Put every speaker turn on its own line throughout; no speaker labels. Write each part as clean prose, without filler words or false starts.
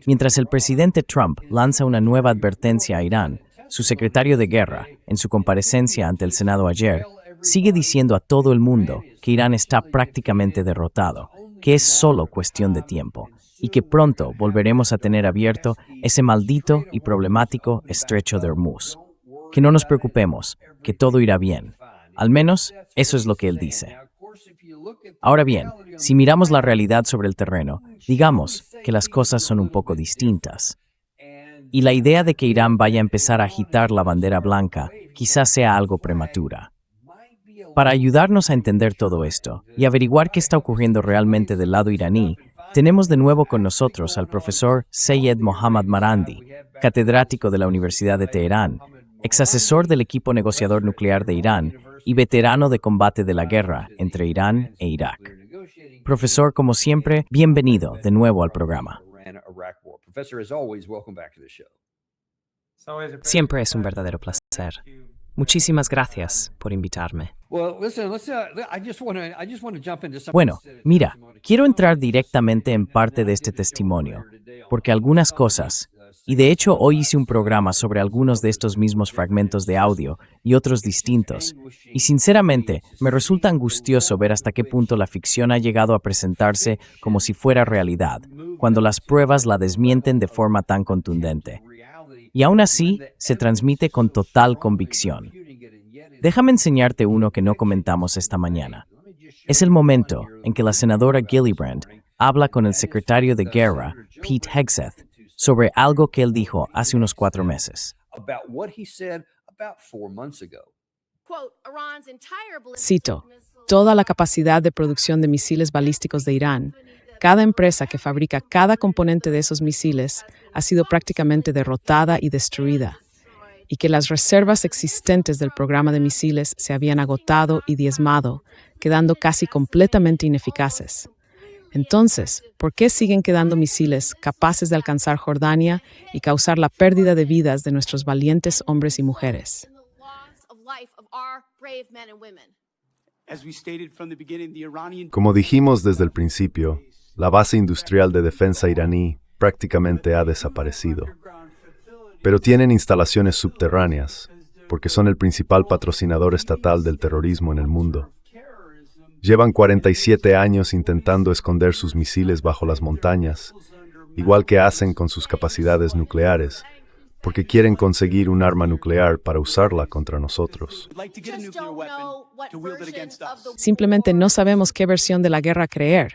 Mientras el presidente Trump lanza una nueva advertencia a Irán, su secretario de Guerra, en su comparecencia ante el Senado ayer, sigue diciendo a todo el mundo que Irán está prácticamente derrotado, que es solo cuestión de tiempo, y que pronto volveremos a tener abierto ese maldito y problemático estrecho de Hormuz. Que no nos preocupemos, que todo irá bien. Al menos, eso es lo que él dice. Ahora bien, si miramos la realidad sobre el terreno, digamos que las cosas son un poco distintas. Y la idea de que Irán vaya a empezar a agitar la bandera blanca quizás sea algo prematura. Para ayudarnos a entender todo esto y averiguar qué está ocurriendo realmente del lado iraní, tenemos de nuevo con nosotros al profesor Seyed Mohammad Marandi, catedrático de la Universidad de Teherán, exasesor del equipo negociador nuclear de Irán y veterano de combate de la guerra entre Irán e Irak. Profesor, como siempre, bienvenido de nuevo al programa.
Siempre es un verdadero placer. Muchísimas gracias por invitarme.
Bueno, mira, quiero entrar directamente en parte de este testimonio, porque algunas cosas, y de hecho hoy hice un programa sobre algunos de estos mismos fragmentos de audio y otros distintos, y sinceramente me resulta angustioso ver hasta qué punto la ficción ha llegado a presentarse como si fuera realidad, cuando las pruebas la desmienten de forma tan contundente. Y aún así, se transmite con total convicción. Déjame enseñarte uno que no comentamos esta mañana. Es el momento en que la senadora Gillibrand habla con el secretario de Guerra, Pete Hegseth, sobre algo que él dijo hace unos 4 meses.
Cito, toda la capacidad de producción de misiles balísticos de Irán, cada empresa que fabrica cada componente de esos misiles ha sido prácticamente derrotada y destruida, y que las reservas existentes del programa de misiles se habían agotado y diezmado, quedando casi completamente ineficaces. Entonces, ¿por qué siguen quedando misiles capaces de alcanzar Jordania y causar la pérdida de vidas de nuestros valientes hombres y mujeres?
Como dijimos desde el principio, la base industrial de defensa iraní prácticamente ha desaparecido. Pero tienen instalaciones subterráneas, porque son el principal patrocinador estatal del terrorismo en el mundo. Llevan 47 años intentando esconder sus misiles bajo las montañas, igual que hacen con sus capacidades nucleares, porque quieren conseguir un arma nuclear para usarla contra nosotros.
Simplemente no sabemos qué versión de la guerra creer,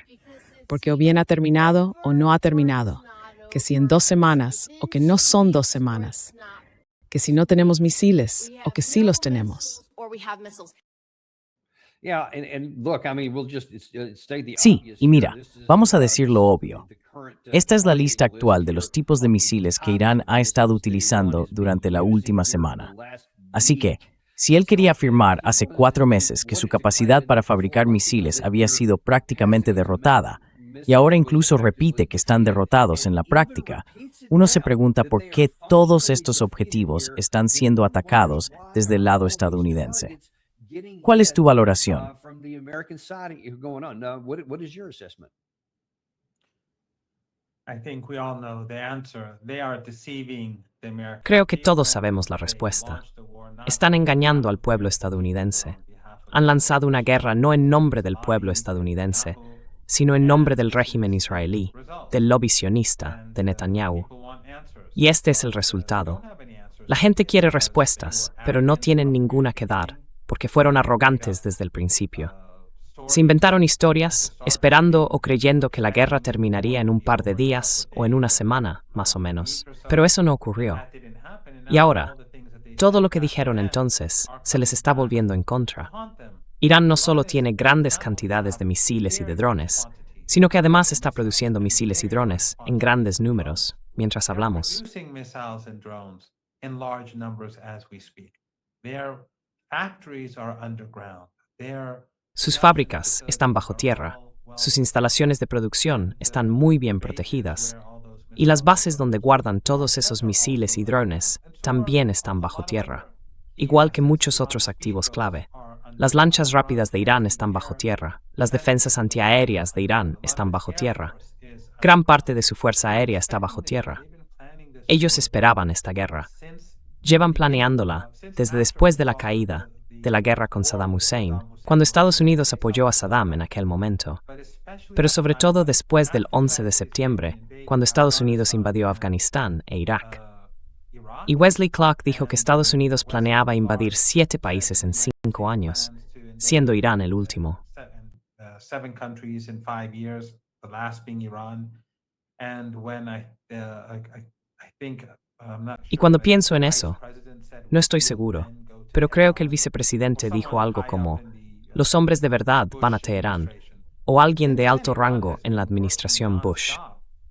porque o bien ha terminado o no ha terminado, que si en 2 semanas o que no son 2 semanas, que si no tenemos misiles o que sí los tenemos.
Sí, y mira, vamos a decir lo obvio. Esta es la lista actual de los tipos de misiles que Irán ha estado utilizando durante la última semana. Así que, si él quería afirmar hace 4 meses que su capacidad para fabricar misiles había sido prácticamente derrotada, y ahora incluso repite que están derrotados en la práctica, uno se pregunta por qué todos estos objetivos están siendo atacados desde el lado estadounidense. ¿Cuál es tu valoración?
Creo que todos sabemos la respuesta. Están engañando al pueblo estadounidense. Han lanzado una guerra no en nombre del pueblo estadounidense, sino en nombre del régimen israelí, del lobby sionista, de Netanyahu. Y este es el resultado. La gente quiere respuestas, pero no tienen ninguna que dar, porque fueron arrogantes desde el principio. Se inventaron historias, esperando o creyendo que la guerra terminaría en un par de días o en una semana, más o menos. Pero eso no ocurrió. Y ahora, todo lo que dijeron entonces se les está volviendo en contra. Irán no solo tiene grandes cantidades de misiles y de drones, sino que además está produciendo misiles y drones en grandes números mientras hablamos. Sus fábricas están bajo tierra, sus instalaciones de producción están muy bien protegidas, y las bases donde guardan todos esos misiles y drones también están bajo tierra, igual que muchos otros activos clave. Las lanchas rápidas de Irán están bajo tierra. Las defensas antiaéreas de Irán están bajo tierra. Gran parte de su fuerza aérea está bajo tierra. Ellos esperaban esta guerra. Llevan planeándola desde después de la caída de la guerra con Saddam Hussein, cuando Estados Unidos apoyó a Saddam en aquel momento. Pero sobre todo después del 11 de septiembre, cuando Estados Unidos invadió Afganistán e Irak. Y Wesley Clark dijo que Estados Unidos planeaba invadir 7 países en 5 años, siendo Irán el último. Y cuando pienso en eso, no estoy seguro, pero creo que el vicepresidente dijo algo como, los hombres de verdad van a Teherán, o alguien de alto rango en la administración Bush.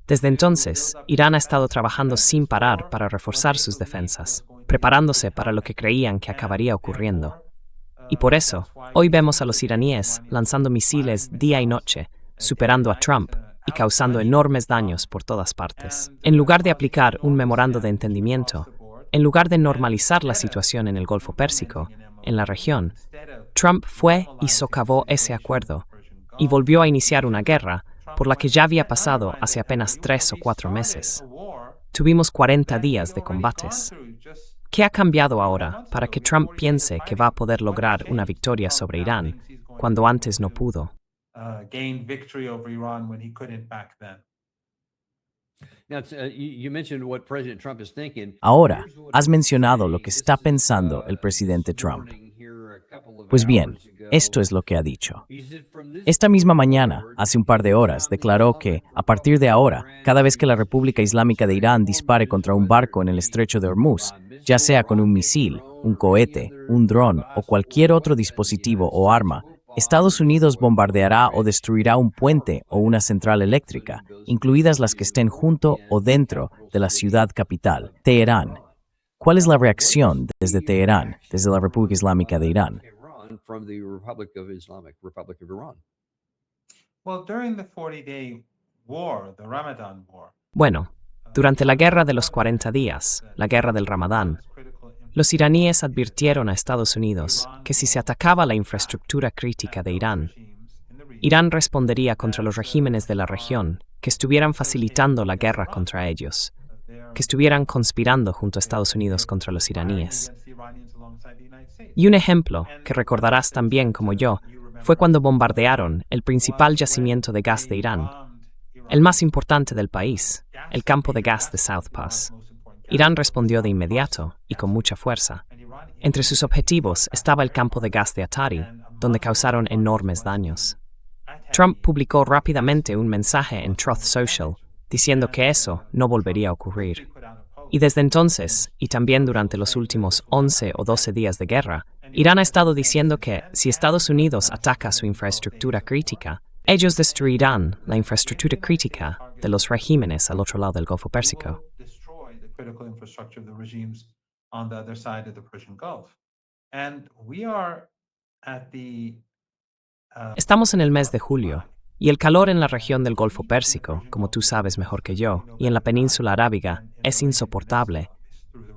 Desde entonces, Irán ha estado trabajando sin parar para reforzar sus defensas, preparándose para lo que creían que acabaría ocurriendo. Y por eso, hoy vemos a los iraníes lanzando misiles día y noche, superando a Trump y causando enormes daños por todas partes. En lugar de aplicar un memorando de entendimiento, en lugar de normalizar la situación en el Golfo Pérsico, en la región, Trump fue y socavó ese acuerdo y volvió a iniciar una guerra por la que ya había pasado hace apenas 3 o 4 meses. Tuvimos 40 días de combates. ¿Qué ha cambiado ahora para que Trump piense que va a poder lograr una victoria sobre Irán cuando antes no pudo?
Ahora, has mencionado lo que está pensando el presidente Trump. Pues bien, esto es lo que ha dicho. Esta misma mañana, hace un par de horas, declaró que, a partir de ahora, cada vez que la República Islámica de Irán dispare contra un barco en el estrecho de Hormuz, ya sea con un misil, un cohete, un dron o cualquier otro dispositivo o arma, Estados Unidos bombardeará o destruirá un puente o una central eléctrica, incluidas las que estén junto o dentro de la ciudad capital, Teherán. ¿Cuál es la reacción desde Teherán, desde la República Islámica de Irán?
Bueno, durante la guerra de los 40 días, la guerra del Ramadán, los iraníes advirtieron a Estados Unidos que si se atacaba la infraestructura crítica de Irán, Irán respondería contra los regímenes de la región que estuvieran facilitando la guerra contra ellos, que estuvieran conspirando junto a Estados Unidos contra los iraníes. Y un ejemplo, que recordarás tan bien como yo, fue cuando bombardearon el principal yacimiento de gas de Irán, el más importante del país, el campo de gas de South Pass. Irán respondió de inmediato y con mucha fuerza. Entre sus objetivos estaba el campo de gas de Atari, donde causaron enormes daños. Trump publicó rápidamente un mensaje en Truth Social, diciendo que eso no volvería a ocurrir. Y desde entonces, y también durante los últimos 11 o 12 días de guerra, Irán ha estado diciendo que si Estados Unidos ataca su infraestructura crítica, ellos destruirán la infraestructura crítica de los regímenes al otro lado del Golfo Pérsico. Estamos en el mes de julio, y el calor en la región del Golfo Pérsico, como tú sabes mejor que yo, y en la península arábiga, es insoportable.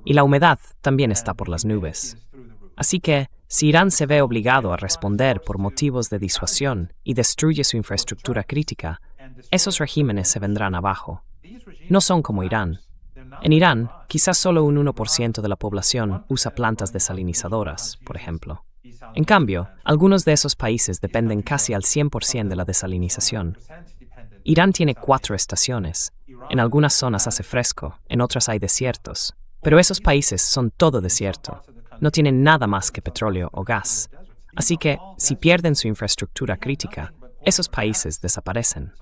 Y la humedad también está por las nubes. Así que, si Irán se ve obligado a responder por motivos de disuasión y destruye su infraestructura crítica, esos regímenes se vendrán abajo. No son como Irán. En Irán, quizás solo un 1% de la población usa plantas desalinizadoras, por ejemplo. En cambio, algunos de esos países dependen casi al 100% de la desalinización. Irán tiene 4 estaciones. En algunas zonas hace fresco, en otras hay desiertos. Pero esos países son todo desierto. No tienen nada más que petróleo o gas. Así que, si pierden su infraestructura crítica, esos países desaparecen.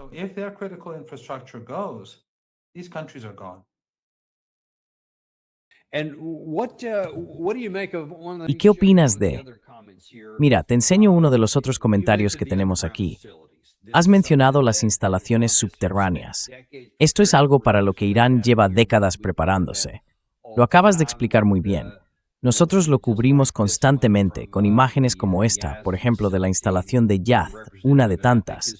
¿Y qué opinas de? Mira, te enseño uno de los otros comentarios que tenemos aquí. Has mencionado las instalaciones subterráneas. Esto es algo para lo que Irán lleva décadas preparándose. Lo acabas de explicar muy bien. Nosotros lo cubrimos constantemente con imágenes como esta, por ejemplo, de la instalación de Yath, una de tantas.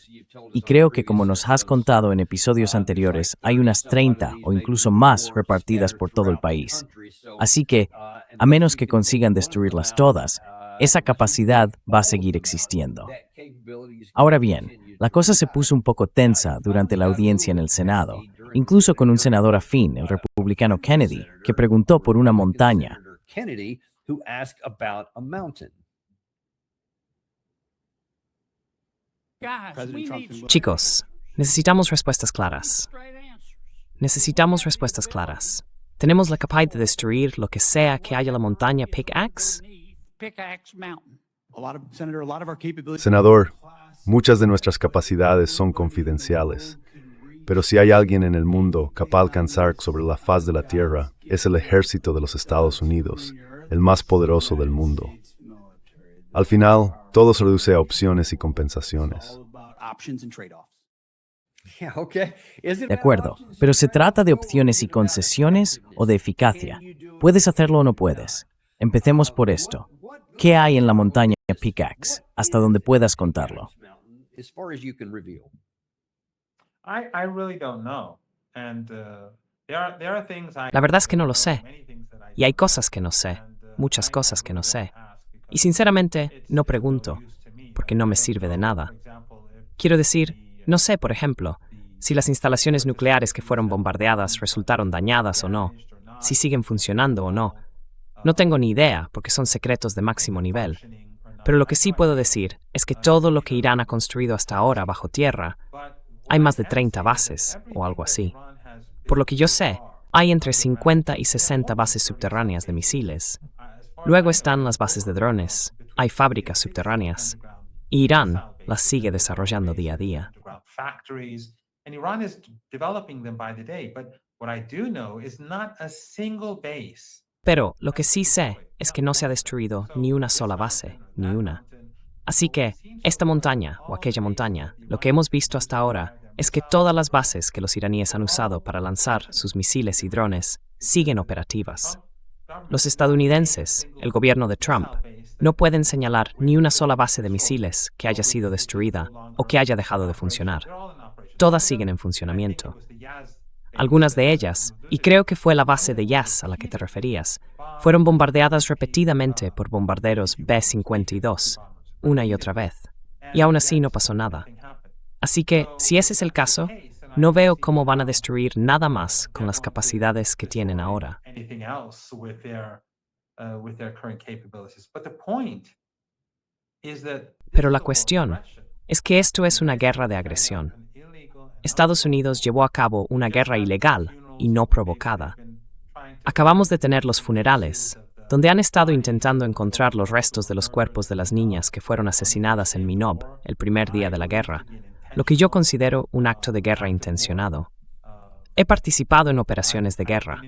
Y creo que, como nos has contado en episodios anteriores, hay unas 30 o incluso más repartidas por todo el país. Así que, a menos que consigan destruirlas todas, esa capacidad va a seguir existiendo. Ahora bien, la cosa se puso un poco tensa durante la audiencia en el Senado, incluso con un senador afín, el republicano Kennedy, que preguntó por una montaña.
Chicos, necesitamos respuestas claras. Necesitamos respuestas claras. ¿Tenemos la capacidad de destruir lo que sea que haya en la montaña Pickaxe?
Senador, muchas de nuestras capacidades son confidenciales, pero si hay alguien en el mundo capaz de alcanzar sobre la faz de la Tierra, es el ejército de los Estados Unidos, el más poderoso del mundo. Al final, todo se reduce a opciones y compensaciones.
De acuerdo, pero ¿se trata de opciones y concesiones o de eficacia? ¿Puedes hacerlo o no puedes? Empecemos por esto. ¿Qué hay en la montaña Pickaxe? Hasta donde puedas contarlo.
La verdad es que no lo sé. Y hay cosas que no sé, muchas cosas que no sé. Y sinceramente, no pregunto, porque no me sirve de nada. Quiero decir, no sé, por ejemplo, si las instalaciones nucleares que fueron bombardeadas resultaron dañadas o no, si siguen funcionando o no. No tengo ni idea, porque son secretos de máximo nivel. Pero lo que sí puedo decir es que todo lo que Irán ha construido hasta ahora bajo tierra, hay más de 30 bases o algo así. Por lo que yo sé, hay entre 50 y 60 bases subterráneas de misiles. Luego están las bases de drones, hay fábricas subterráneas. Y Irán las sigue desarrollando día a día. Pero lo que sí sé es que no se ha destruido ni una sola base, ni una. Así que, esta montaña o aquella montaña, lo que hemos visto hasta ahora es que todas las bases que los iraníes han usado para lanzar sus misiles y drones siguen operativas. Los estadounidenses, el gobierno de Trump, no pueden señalar ni una sola base de misiles que haya sido destruida o que haya dejado de funcionar. Todas siguen en funcionamiento. Algunas de ellas, y creo que fue la base de Yas a la que te referías, fueron bombardeadas repetidamente por bombarderos B-52, una y otra vez, y aún así no pasó nada. Así que, si ese es el caso, no veo cómo van a destruir nada más con las capacidades que tienen ahora. Pero la cuestión es que esto es una guerra de agresión. Estados Unidos llevó a cabo una guerra ilegal y no provocada. Acabamos de tener los funerales, donde han estado intentando encontrar los restos de los cuerpos de las niñas que fueron asesinadas en Minob el primer día de la guerra, lo que yo considero un acto de guerra intencionado. He participado en operaciones de guerra.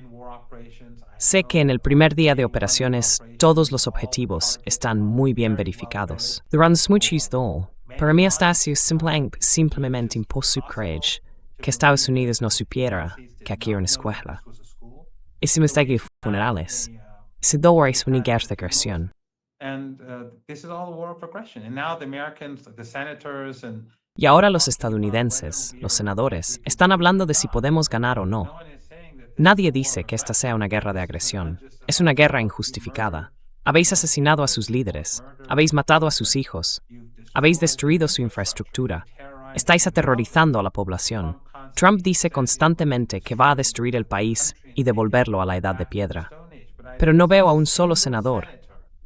Sé que en el primer día de operaciones todos los objetivos están muy bien verificados. Durante mucho tiempo, para mí está simplemente imposible creer que Estados Unidos no supiera que aquí era una escuela. Ese mensaje de funerales, ese dolor es una guerra de agresión. Y ahora los estadounidenses, los senadores, están hablando de si podemos ganar o no. Nadie dice que esta sea una guerra de agresión. Es una guerra injustificada. Habéis asesinado a sus líderes. Habéis matado a sus hijos. Habéis destruido su infraestructura. Estáis aterrorizando a la población. Trump dice constantemente que va a destruir el país y devolverlo a la edad de piedra. Pero no veo a un solo senador,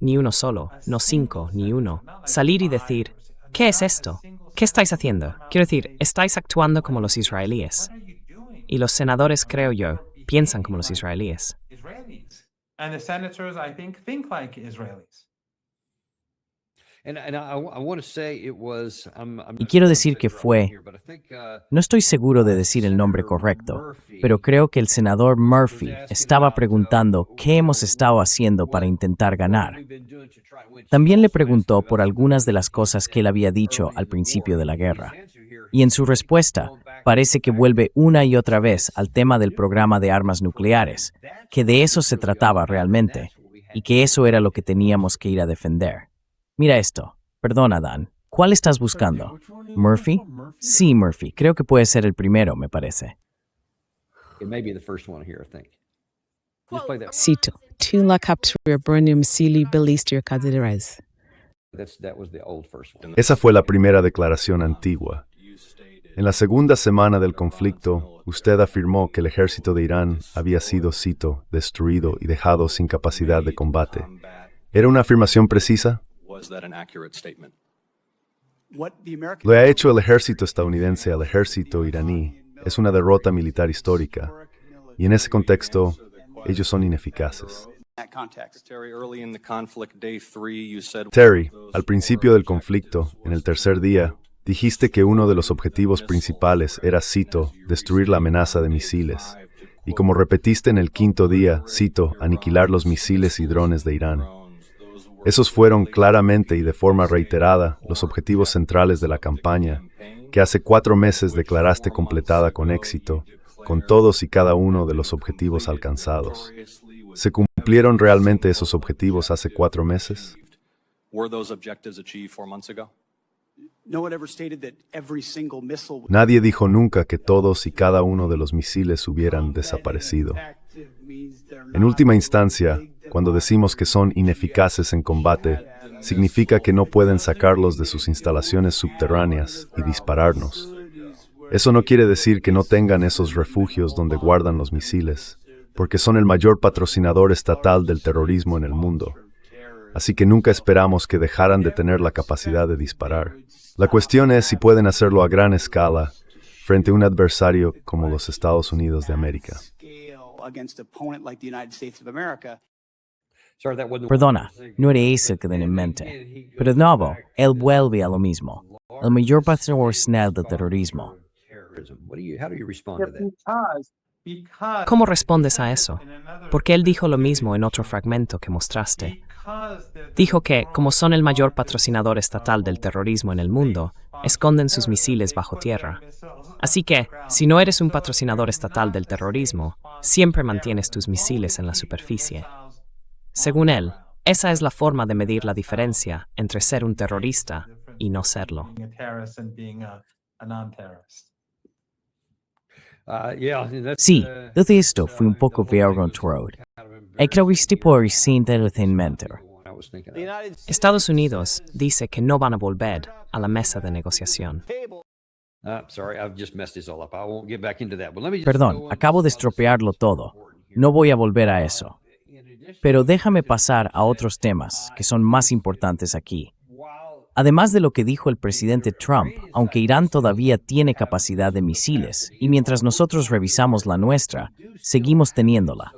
ni uno solo, no 5, ni uno, salir y decir, ¿qué es esto? ¿Qué estáis haciendo? Quiero decir, estáis actuando como los israelíes. Y los senadores, creo yo, piensan como los israelíes.
Y quiero decir que fue, no estoy seguro de decir el nombre correcto, pero creo que el senador Murphy estaba preguntando qué hemos estado haciendo para intentar ganar. También le preguntó por algunas de las cosas que él había dicho al principio de la guerra. Y en su respuesta, parece que vuelve una y otra vez al tema del programa de armas nucleares, que de eso se trataba realmente, y que eso era lo que teníamos que ir a defender. Mira esto. Perdona, Dan. ¿Cuál estás buscando? ¿Murphy? Sí, Murphy. Creo que puede ser el primero, me parece.
Cito, tun la captura bronium misili balística de res.
Esa fue la primera declaración antigua. En la segunda semana del conflicto, usted afirmó que el ejército de Irán había sido, cito, destruido y dejado sin capacidad de combate. ¿Era una afirmación precisa? Lo que ha hecho el ejército estadounidense al ejército iraní es una derrota militar histórica, y en ese contexto, ellos son ineficaces. Terry, al principio del conflicto, en el tercer día, dijiste que uno de los objetivos principales era, cito, destruir la amenaza de misiles, y como repetiste en el quinto día, cito, aniquilar los misiles y drones de Irán. Esos fueron claramente y de forma reiterada los objetivos centrales de la campaña, que hace 4 meses declaraste completada con éxito, con todos y cada uno de los objetivos alcanzados. ¿Se cumplieron realmente esos objetivos hace 4 meses? Nadie dijo nunca que todos y cada uno de los misiles hubieran desaparecido. En última instancia, cuando decimos que son ineficaces en combate, significa que no pueden sacarlos de sus instalaciones subterráneas y dispararnos. Eso no quiere decir que no tengan esos refugios donde guardan los misiles, porque son el mayor patrocinador estatal del terrorismo en el mundo. Así que nunca esperamos que dejaran de tener la capacidad de disparar. La cuestión es si pueden hacerlo a gran escala frente a un adversario como los Estados Unidos de América.
Perdona, no era eso el que tenía en mente. Pero de nuevo, él vuelve a lo mismo. El mayor patrocinador del terrorismo.
¿Cómo respondes a eso? Porque él dijo lo mismo en otro fragmento que mostraste. Dijo que, como son el mayor patrocinador estatal del terrorismo en el mundo, esconden sus misiles bajo tierra. Así que, si no eres un patrocinador estatal del terrorismo, siempre mantienes tus misiles en la superficie. Según él, esa es la forma de medir la diferencia entre ser un terrorista y no serlo.
Sí, todo esto fue un poco vergonzoso. Y creo que este por sin mente.
Estados Unidos dice que no van a volver a la mesa de negociación.
Perdón, acabo de estropearlo todo. No voy a volver a eso. Pero déjame pasar a otros temas que son más importantes aquí. Además de lo que dijo el presidente Trump, aunque Irán todavía tiene capacidad de misiles, y mientras nosotros revisamos la nuestra, seguimos teniéndola.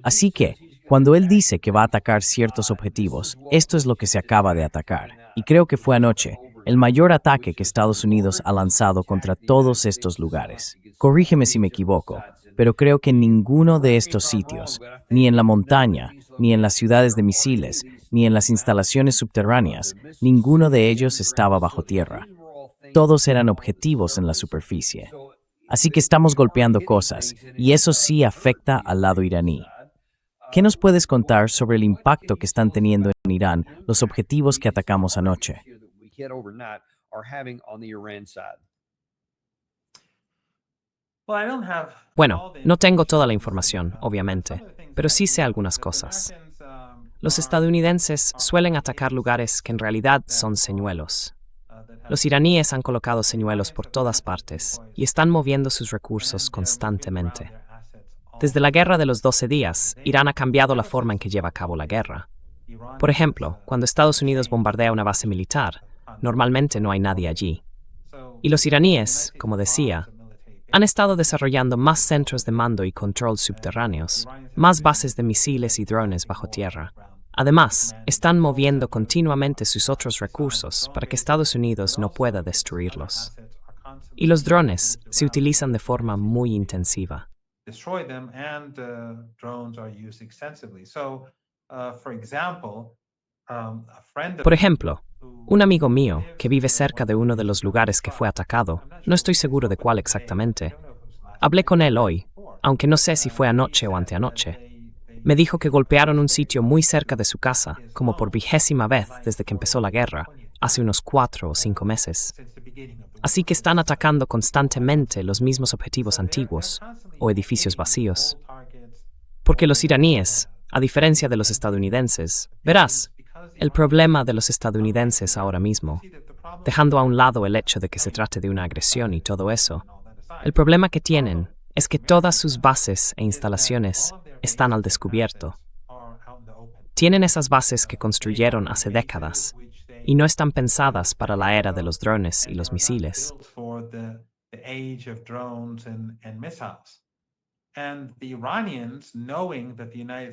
Así que, cuando él dice que va a atacar ciertos objetivos, esto es lo que se acaba de atacar. Y creo que fue anoche, el mayor ataque que Estados Unidos ha lanzado contra todos estos lugares. Corrígeme si me equivoco, pero creo que en ninguno de estos sitios, ni en la montaña, ni en las ciudades de misiles, ni en las instalaciones subterráneas, ninguno de ellos estaba bajo tierra. Todos eran objetivos en la superficie. Así que estamos golpeando cosas, y eso sí afecta al lado iraní. ¿Qué nos puedes contar sobre el impacto que están teniendo en Irán los objetivos que atacamos anoche?
Bueno, no tengo toda la información, obviamente, pero sí sé algunas cosas. Los estadounidenses suelen atacar lugares que en realidad son señuelos. Los iraníes han colocado señuelos por todas partes y están moviendo sus recursos constantemente. Desde la Guerra de los 12 días, Irán ha cambiado la forma en que lleva a cabo la guerra. Por ejemplo, cuando Estados Unidos bombardea una base militar, normalmente no hay nadie allí. Y los iraníes, como decía, han estado desarrollando más centros de mando y control subterráneos, más bases de misiles y drones bajo tierra. Además, están moviendo continuamente sus otros recursos para que Estados Unidos no pueda destruirlos. Y los drones se utilizan de forma muy intensiva. Por ejemplo, un amigo mío que vive cerca de uno de los lugares que fue atacado, no estoy seguro de cuál exactamente, hablé con él hoy, aunque no sé si fue anoche o anteanoche. Me dijo que golpearon un sitio muy cerca de su casa, como por 20ª vez desde que empezó la guerra, hace unos 4 o 5 meses. Así que están atacando constantemente los mismos objetivos antiguos o edificios vacíos. Porque los iraníes, a diferencia de los estadounidenses, verás, el problema de los estadounidenses ahora mismo, dejando a un lado el hecho de que se trate de una agresión y todo eso, el problema que tienen es que todas sus bases e instalaciones están al descubierto. Tienen esas bases que construyeron hace décadas y no están pensadas para la era de los drones y los misiles.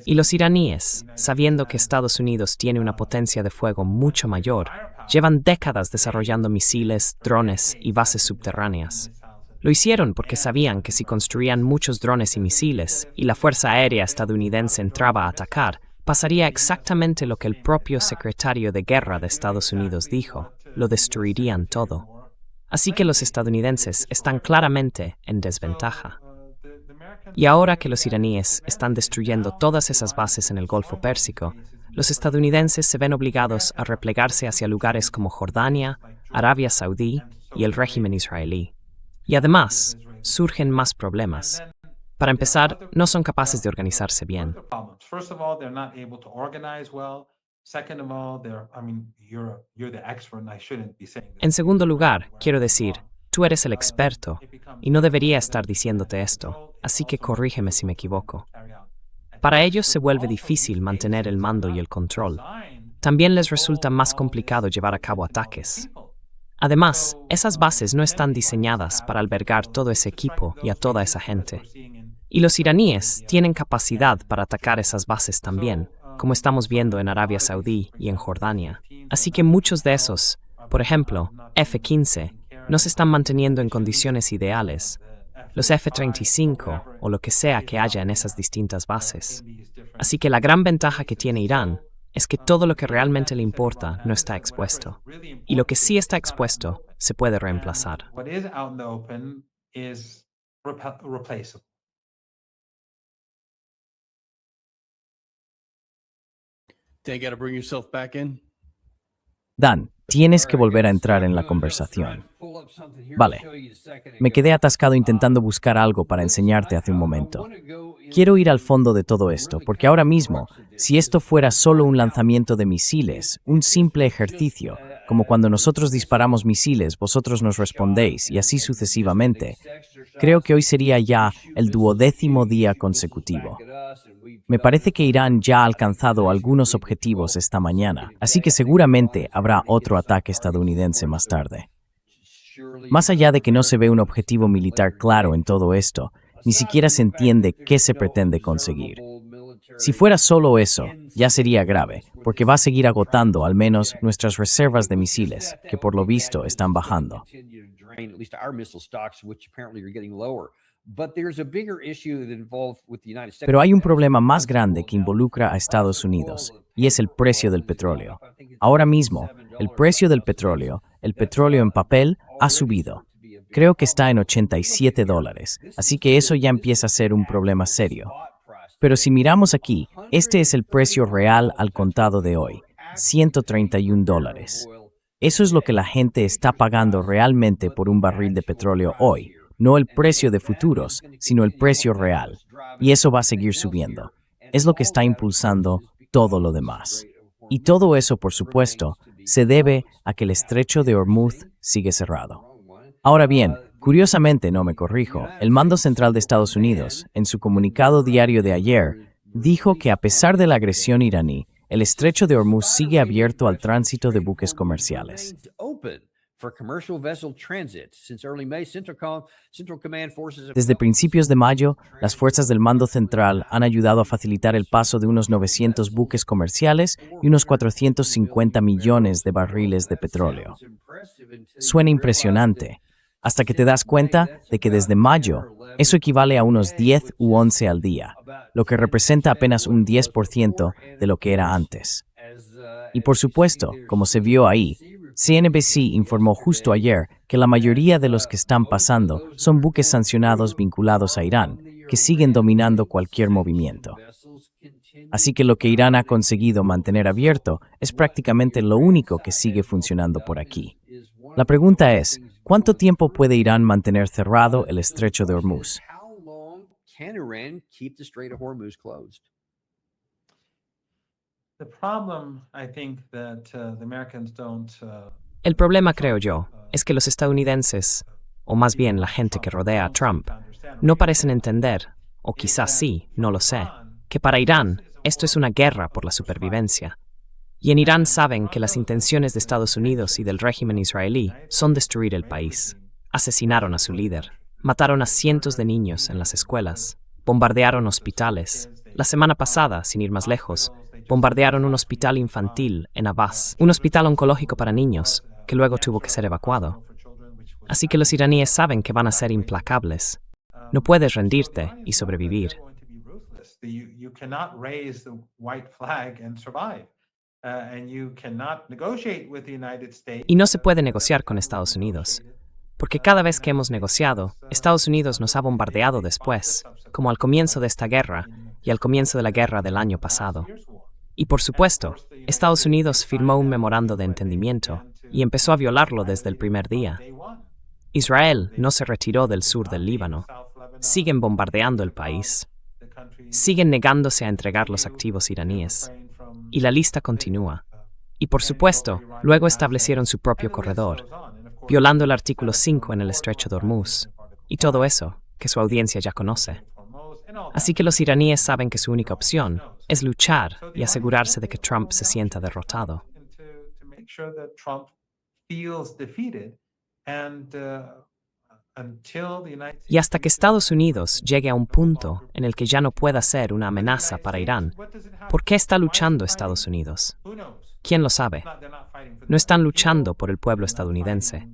Y los iraníes, sabiendo que Estados Unidos tiene una potencia de fuego mucho mayor, llevan décadas desarrollando misiles, drones y bases subterráneas. Lo hicieron porque sabían que si construían muchos drones y misiles y la Fuerza Aérea estadounidense entraba a atacar, pasaría exactamente lo que el propio secretario de Guerra de Estados Unidos dijo: lo destruirían todo. Así que los estadounidenses están claramente en desventaja. Y ahora que los iraníes están destruyendo todas esas bases en el Golfo Pérsico, los estadounidenses se ven obligados a replegarse hacia lugares como Jordania, Arabia Saudí y el régimen israelí. Y además, surgen más problemas. Para empezar, no son capaces de organizarse bien. En segundo lugar, quiero decir, tú eres el experto y no debería estar diciéndote esto, así que corrígeme si me equivoco. Para ellos se vuelve difícil mantener el mando y el control. También les resulta más complicado llevar a cabo ataques. Además, esas bases no están diseñadas para albergar todo ese equipo y a toda esa gente. Y los iraníes tienen capacidad para atacar esas bases también, como estamos viendo en Arabia Saudí y en Jordania. Así que muchos de esos, por ejemplo, F-15, no se están manteniendo en condiciones ideales. Los F-35 o lo que sea que haya en esas distintas bases. Así que la gran ventaja que tiene Irán es que todo lo que realmente le importa no está expuesto. Y lo que sí está expuesto se puede reemplazar.
Dan, tienes que volver a entrar en la conversación. Vale, me quedé atascado intentando buscar algo para enseñarte hace un momento. Quiero ir al fondo de todo esto, porque ahora mismo, si esto fuera solo un lanzamiento de misiles, un simple ejercicio, como cuando nosotros disparamos misiles, vosotros nos respondéis, y así sucesivamente, creo que hoy sería ya el 12º día consecutivo. Me parece que Irán ya ha alcanzado algunos objetivos esta mañana, así que seguramente habrá otro ataque estadounidense más tarde. Más allá de que no se ve un objetivo militar claro en todo esto, ni siquiera se entiende qué se pretende conseguir. Si fuera solo eso, ya sería grave, porque va a seguir agotando al menos nuestras reservas de misiles, que por lo visto están bajando. Pero hay un problema más grande que involucra a Estados Unidos, y es el precio del petróleo. Ahora mismo, el precio del petróleo, el petróleo en papel, ha subido. Creo que está en $87, así que eso ya empieza a ser un problema serio. Pero si miramos aquí, este es el precio real al contado de hoy, $131. Eso es lo que la gente está pagando realmente por un barril de petróleo hoy, no el precio de futuros, sino el precio real. Y eso va a seguir subiendo. Es lo que está impulsando todo lo demás. Y todo eso, por supuesto, se debe a que el estrecho de Hormuz sigue cerrado. Ahora bien, curiosamente, no me corrijo, el Mando Central de Estados Unidos, en su comunicado diario de ayer, dijo que a pesar de la agresión iraní, el estrecho de Hormuz sigue abierto al tránsito de buques comerciales. Desde principios de mayo, las fuerzas del Mando Central han ayudado a facilitar el paso de unos 900 buques comerciales y unos 450 millones de barriles de petróleo. Suena impresionante, hasta que te das cuenta de que desde mayo eso equivale a unos 10 u 11 al día, lo que representa apenas un 10% de lo que era antes. Y por supuesto, como se vio ahí, CNBC informó justo ayer que la mayoría de los que están pasando son buques sancionados vinculados a Irán, que siguen dominando cualquier movimiento. Así que lo que Irán ha conseguido mantener abierto es prácticamente lo único que sigue funcionando por aquí. La pregunta es, ¿cuánto tiempo puede Irán mantener cerrado el estrecho de Hormuz?
El problema, creo yo, es que los estadounidenses, o más bien la gente que rodea a Trump, no parecen entender, o quizás sí, no lo sé, que para Irán esto es una guerra por la supervivencia. Y en Irán saben que las intenciones de Estados Unidos y del régimen israelí son destruir el país. Asesinaron a su líder, mataron a cientos de niños en las escuelas, bombardearon hospitales. La semana pasada, sin ir más lejos, bombardearon un hospital infantil en Abbas, un hospital oncológico para niños, que luego tuvo que ser evacuado. Así que los iraníes saben que van a ser implacables. No puedes rendirte y sobrevivir. Y no se puede negociar con Estados Unidos, porque cada vez que hemos negociado, Estados Unidos nos ha bombardeado después, como al comienzo de esta guerra y al comienzo de la guerra del año pasado. Y por supuesto, Estados Unidos firmó un memorando de entendimiento y empezó a violarlo desde el primer día. Israel no se retiró del sur del Líbano. Siguen bombardeando el país. Siguen negándose a entregar los activos iraníes. Y la lista continúa. Y por supuesto, luego establecieron su propio corredor, violando el artículo 5 en el estrecho de Hormuz. Y todo eso, que su audiencia ya conoce. Así que los iraníes saben que su única opción es luchar y asegurarse de que Trump se sienta derrotado. Y hasta que Estados Unidos llegue a un punto en el que ya no pueda ser una amenaza para Irán, ¿por qué está luchando Estados Unidos? ¿Quién lo sabe? No están luchando por el pueblo estadounidense.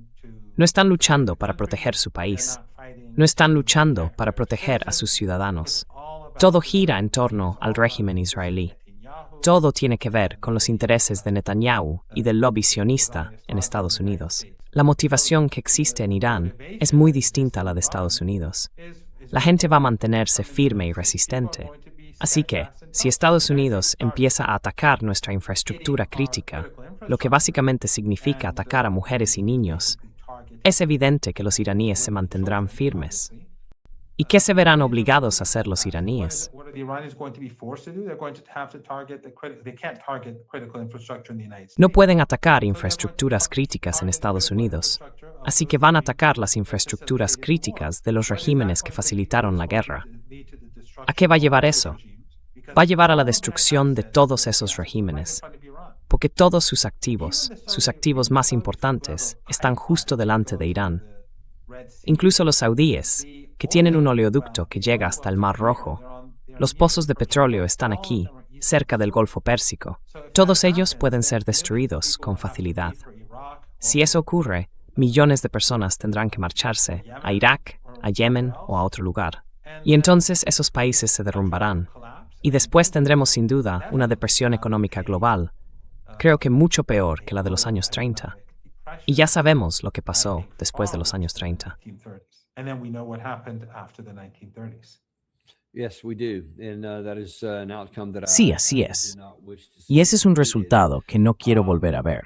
No están luchando para proteger su país. No están luchando para proteger a sus ciudadanos. Todo gira en torno al régimen israelí. Todo tiene que ver con los intereses de Netanyahu y del lobby sionista en Estados Unidos. La motivación que existe en Irán es muy distinta a la de Estados Unidos. La gente va a mantenerse firme y resistente. Así que, si Estados Unidos empieza a atacar nuestra infraestructura crítica, lo que básicamente significa atacar a mujeres y niños, es evidente que los iraníes se mantendrán firmes. ¿Y qué se verán obligados a hacer los iraníes? No pueden atacar infraestructuras críticas en Estados Unidos, así que van a atacar las infraestructuras críticas de los regímenes que facilitaron la guerra. ¿A qué va a llevar eso? Va a llevar a la destrucción de todos esos regímenes, porque todos sus activos más importantes, están justo delante de Irán. Incluso los saudíes, que tienen un oleoducto que llega hasta el Mar Rojo. Los pozos de petróleo están aquí, cerca del Golfo Pérsico. Todos ellos pueden ser destruidos con facilidad. Si eso ocurre, millones de personas tendrán que marcharse a Irak, a Yemen o a otro lugar. Y entonces esos países se derrumbarán. Y después tendremos sin duda una depresión económica global, creo que mucho peor que la de los años 30. Y ya sabemos lo que pasó después de los años 30.
Sí, así es. Y ese es un resultado que no quiero volver a ver.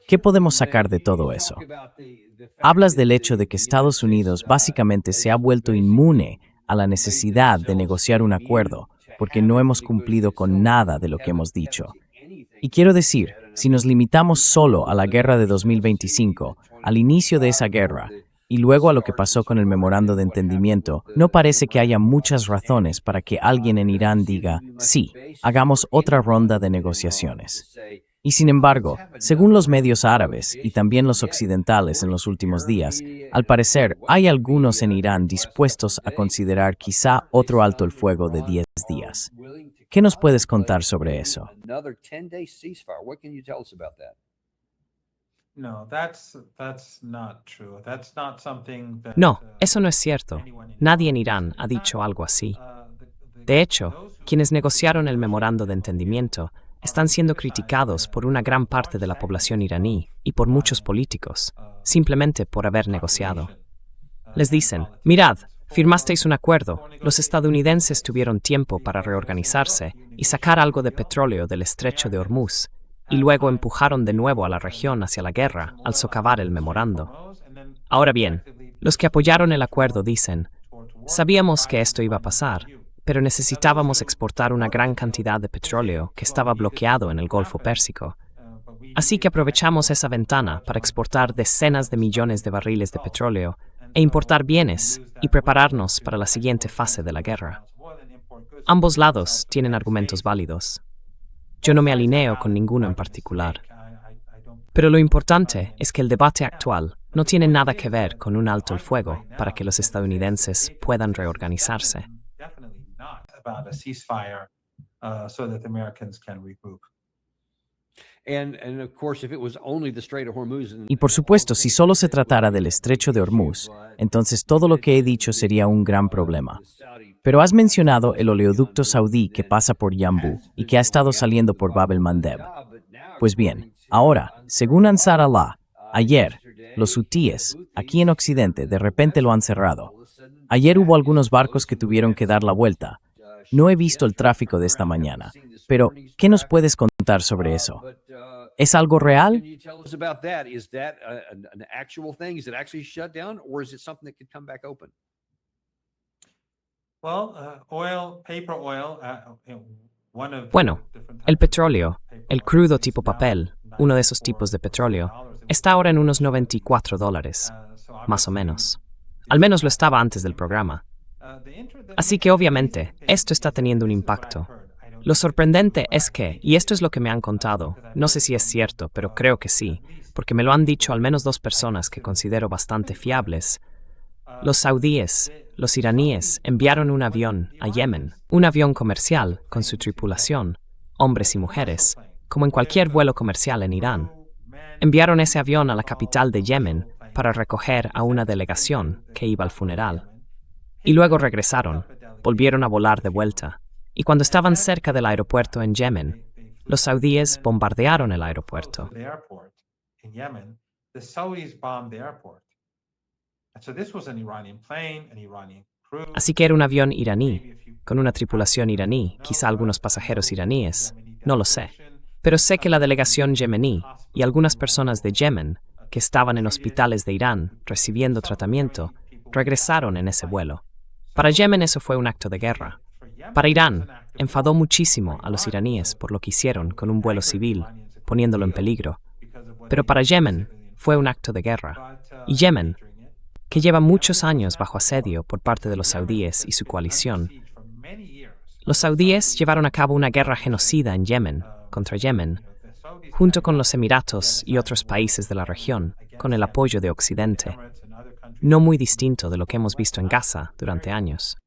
¿Qué podemos sacar de todo eso? Hablas del hecho de que Estados Unidos básicamente se ha vuelto inmune a la necesidad de negociar un acuerdo porque no hemos cumplido con nada de lo que hemos dicho. Y quiero decir, si nos limitamos solo a la guerra de 2025, al inicio de esa guerra, y luego a lo que pasó con el memorando de entendimiento, no parece que haya muchas razones para que alguien en Irán diga, sí, hagamos otra ronda de negociaciones. Y sin embargo, según los medios árabes y también los occidentales en los últimos días, al parecer hay algunos en Irán dispuestos a considerar quizá otro alto el fuego de 10 días. ¿Qué nos puedes contar sobre eso?
No, eso no es cierto. Nadie en Irán ha dicho algo así. De hecho, quienes negociaron el memorando de entendimiento están siendo criticados por una gran parte de la población iraní y por muchos políticos, simplemente por haber negociado. Les dicen, mirad, firmasteis un acuerdo, los estadounidenses tuvieron tiempo para reorganizarse y sacar algo de petróleo del estrecho de Hormuz, y luego empujaron de nuevo a la región hacia la guerra al socavar el memorando. Ahora bien, los que apoyaron el acuerdo dicen, sabíamos que esto iba a pasar, pero necesitábamos exportar una gran cantidad de petróleo que estaba bloqueado en el Golfo Pérsico. Así que aprovechamos esa ventana para exportar decenas de millones de barriles de petróleo e importar bienes y prepararnos para la siguiente fase de la guerra. Ambos lados tienen argumentos válidos. Yo no me alineo con ninguno en particular. Pero lo importante es que el debate actual no tiene nada que ver con un alto el fuego para que los estadounidenses puedan reorganizarse.
Y por supuesto, si solo se tratara del estrecho de Hormuz, entonces todo lo que he dicho sería un gran problema. Pero has mencionado el oleoducto saudí que pasa por Yanbu y que ha estado saliendo por Bab el-Mandeb. Pues bien, ahora, según Ansar Allah, ayer, los hutíes, aquí en Occidente, de repente lo han cerrado. Ayer hubo algunos barcos que tuvieron que dar la vuelta. No he visto el tráfico de esta mañana, pero ¿qué nos puedes contar sobre eso? ¿Es algo real?
Bueno, el petróleo, el crudo tipo papel, uno de esos tipos de petróleo, está ahora en unos $94, más o menos. Al menos lo estaba antes del programa. Así que obviamente, esto está teniendo un impacto. Lo sorprendente es que, y esto es lo que me han contado, no sé si es cierto, pero creo que sí, porque me lo han dicho al menos 2 personas que considero bastante fiables. Los saudíes, los iraníes, enviaron un avión a Yemen, un avión comercial con su tripulación, hombres y mujeres, como en cualquier vuelo comercial en Irán. Enviaron ese avión a la capital de Yemen para recoger a una delegación que iba al funeral. Y luego regresaron, volvieron a volar de vuelta. Y cuando estaban cerca del aeropuerto en Yemen, los saudíes bombardearon el aeropuerto. Así que era un avión iraní, con una tripulación iraní, quizá algunos pasajeros iraníes, no lo sé. Pero sé que la delegación yemení y algunas personas de Yemen, que estaban en hospitales de Irán recibiendo tratamiento, regresaron en ese vuelo. Para Yemen eso fue un acto de guerra. Para Irán, enfadó muchísimo a los iraníes por lo que hicieron con un vuelo civil, poniéndolo en peligro. Pero para Yemen fue un acto de guerra. Y Yemen, que lleva muchos años bajo asedio por parte de los saudíes y su coalición, los saudíes llevaron a cabo una guerra genocida en Yemen, contra Yemen, junto con los Emiratos y otros países de la región, con el apoyo de Occidente, no muy distinto de lo que hemos visto en Gaza durante años.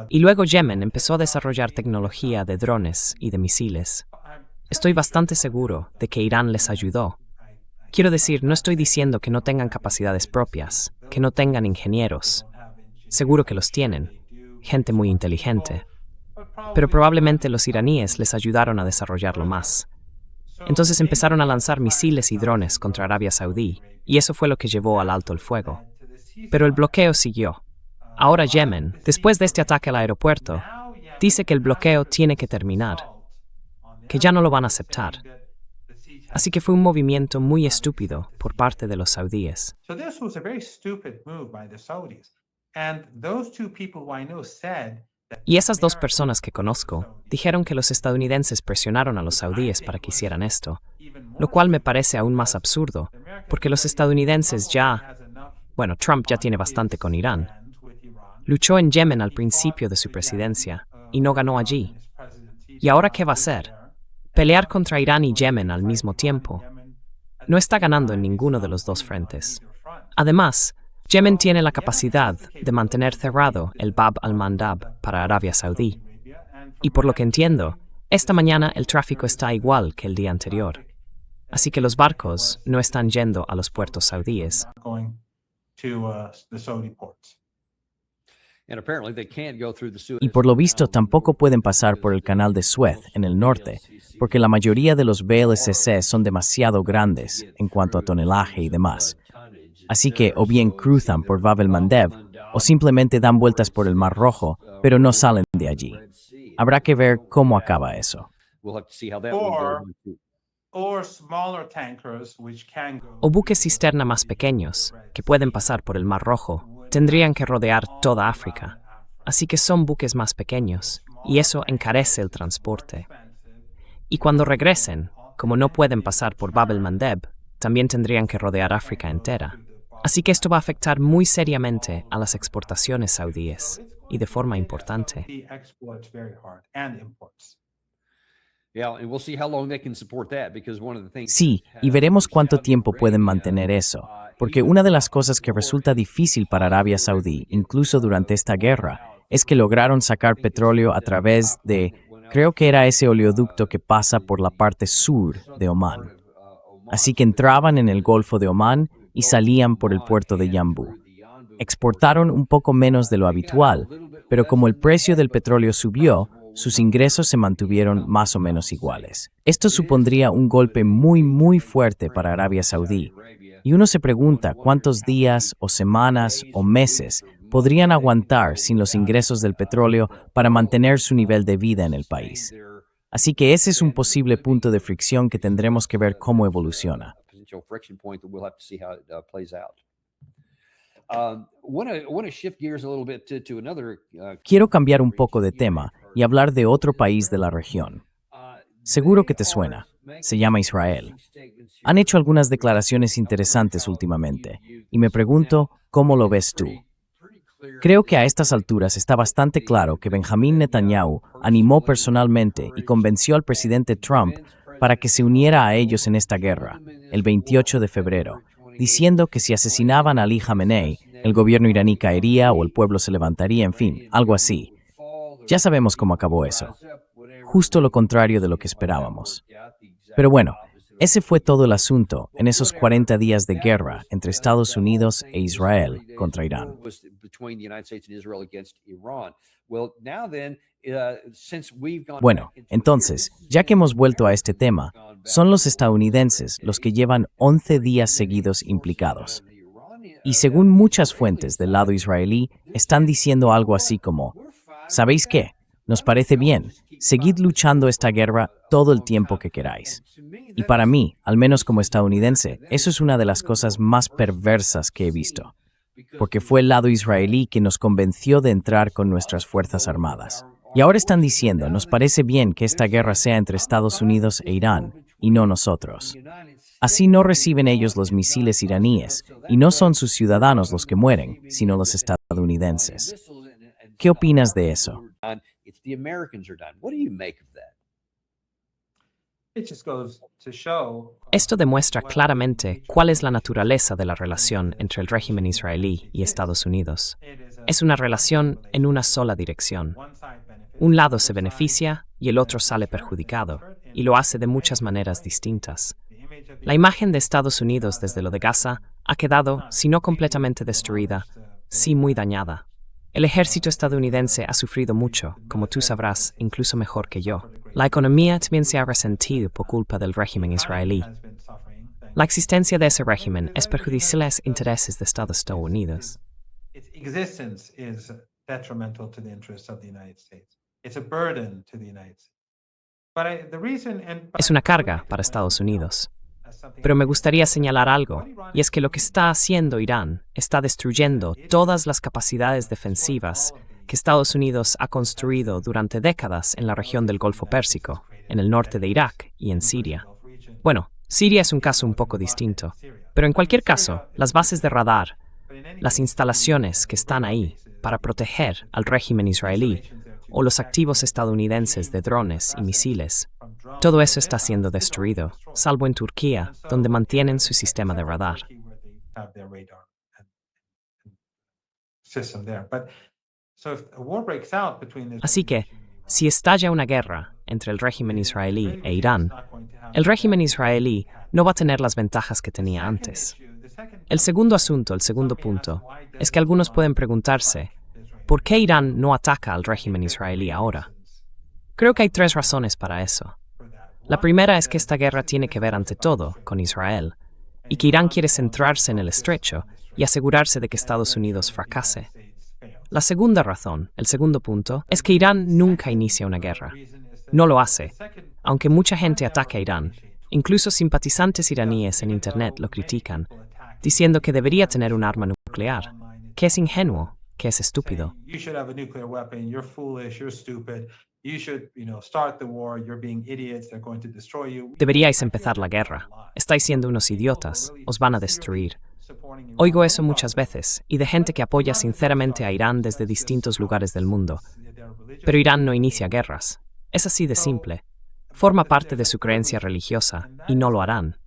Y luego Yemen empezó a desarrollar tecnología de drones y de misiles. Estoy bastante seguro de que Irán les ayudó. Quiero decir, no estoy diciendo que no tengan capacidades propias, que no tengan ingenieros. Seguro que los tienen, gente muy inteligente. Pero probablemente los iraníes les ayudaron a desarrollarlo más. Entonces empezaron a lanzar misiles y drones contra Arabia Saudí, y eso fue lo que llevó al alto el fuego. Pero el bloqueo siguió. Ahora Yemen, después de este ataque al aeropuerto, dice que el bloqueo tiene que terminar, que ya no lo van a aceptar. Así que fue un movimiento muy estúpido por parte de los saudíes. Y esas 2 personas que conozco dijeron que los estadounidenses presionaron a los saudíes para que hicieran esto, lo cual me parece aún más absurdo, porque los estadounidenses Trump ya tiene bastante con Irán. Luchó en Yemen al principio de su presidencia y no ganó allí. ¿Y ahora qué va a hacer? ¿Pelear contra Irán y Yemen al mismo tiempo? No está ganando en ninguno de los 2 frentes. Además, Yemen tiene la capacidad de mantener cerrado el Bab al-Mandab para Arabia Saudí. Y por lo que entiendo, esta mañana el tráfico está igual que el día anterior. Así que los barcos no están yendo a los puertos saudíes.
Y por lo visto tampoco pueden pasar por el canal de Suez en el norte, porque la mayoría de los VLCC son demasiado grandes en cuanto a tonelaje y demás. Así que o bien cruzan por Bab el-Mandeb o simplemente dan vueltas por el Mar Rojo, pero no salen de allí. Habrá que ver cómo acaba eso.
O buques cisterna más pequeños, que pueden pasar por el Mar Rojo, tendrían que rodear toda África. Así que son buques más pequeños, y eso encarece el transporte. Y cuando regresen, como no pueden pasar por Bab el-Mandeb, también tendrían que rodear África entera. Así que esto va a afectar muy seriamente a las exportaciones saudíes, y de forma importante.
Sí, y veremos cuánto tiempo pueden mantener eso, porque una de las cosas que resulta difícil para Arabia Saudí, incluso durante esta guerra, es que lograron sacar petróleo a través de, creo que era ese oleoducto que pasa por la parte sur de Omán. Así que entraban en el Golfo de Omán y salían por el puerto de Yanbu. Exportaron un poco menos de lo habitual, pero como el precio del petróleo subió, sus ingresos se mantuvieron más o menos iguales. Esto supondría un golpe muy fuerte para Arabia Saudí, y uno se pregunta cuántos días o semanas o meses podrían aguantar sin los ingresos del petróleo para mantener su nivel de vida en el país. Así que ese es un posible punto de fricción que tendremos que ver cómo evoluciona. Quiero cambiar un poco de tema y hablar de otro país de la región. Seguro que te suena. Se llama Israel. Han hecho algunas declaraciones interesantes últimamente, y me pregunto, ¿cómo lo ves tú? Creo que a estas alturas está bastante claro que Benjamín Netanyahu animó personalmente y convenció al presidente Trump para que se uniera a ellos en esta guerra, el 28 de febrero, diciendo que si asesinaban a Ali Khamenei, el gobierno iraní caería o el pueblo se levantaría, en fin, algo así. Ya sabemos cómo acabó eso. Justo lo contrario de lo que esperábamos. Pero bueno, ese fue todo el asunto en esos 40 días de guerra entre Estados Unidos e Israel contra Irán. Bueno, entonces, ya que hemos vuelto a este tema, son los estadounidenses los que llevan 11 días seguidos implicados. Y según muchas fuentes del lado israelí, están diciendo algo así como, ¿sabéis qué? Nos parece bien, seguid luchando esta guerra todo el tiempo que queráis. Y para mí, al menos como estadounidense, eso es una de las cosas más perversas que he visto. Porque fue el lado israelí que nos convenció de entrar con nuestras fuerzas armadas. Y ahora están diciendo, nos parece bien que esta guerra sea entre Estados Unidos e Irán, y no nosotros. Así no reciben ellos los misiles iraníes, y no son sus ciudadanos los que mueren, sino los estadounidenses. ¿Qué opinas de eso?
Esto demuestra claramente cuál es la naturaleza de la relación entre el régimen israelí y Estados Unidos. Es una relación en una sola dirección. Un lado se beneficia y el otro sale perjudicado, y lo hace de muchas maneras distintas. La imagen de Estados Unidos desde lo de Gaza ha quedado, si no completamente destruida, sí muy dañada. El ejército estadounidense ha sufrido mucho, como tú sabrás, incluso mejor que yo. La economía también se ha resentido por culpa del régimen israelí. La existencia de ese régimen es perjudicial a los intereses de Estados Unidos. Es una carga para Estados Unidos. Pero me gustaría señalar algo, y es que lo que está haciendo Irán está destruyendo todas las capacidades defensivas que Estados Unidos ha construido durante décadas en la región del Golfo Pérsico, en el norte de Irak y en Siria. Bueno, Siria es un caso un poco distinto, pero en cualquier caso, las bases de radar, las instalaciones que están ahí para proteger al régimen israelí, o los activos estadounidenses de drones y misiles, todo eso está siendo destruido, salvo en Turquía, donde mantienen su sistema de radar. Así que, si estalla una guerra entre el régimen israelí e Irán, el régimen israelí no va a tener las ventajas que tenía antes. El segundo punto, es que algunos pueden preguntarse, ¿por qué Irán no ataca al régimen israelí ahora? Creo que hay 3 razones para eso. La primera es que esta guerra tiene que ver ante todo con Israel, y que Irán quiere centrarse en el estrecho y asegurarse de que Estados Unidos fracase. La segunda razón, el segundo punto, es que Irán nunca inicia una guerra. No lo hace. Aunque mucha gente ataque a Irán, Incluso simpatizantes iraníes en Internet lo critican, diciendo que debería tener un arma nuclear, que es ingenuo, que es estúpido. Deberíais empezar la guerra. Estáis siendo unos idiotas, os van a destruir. Oigo eso muchas veces, y de gente que apoya sinceramente a Irán desde distintos lugares del mundo. Pero Irán no inicia guerras. Es así de simple. Forma parte de su creencia religiosa, y no lo harán.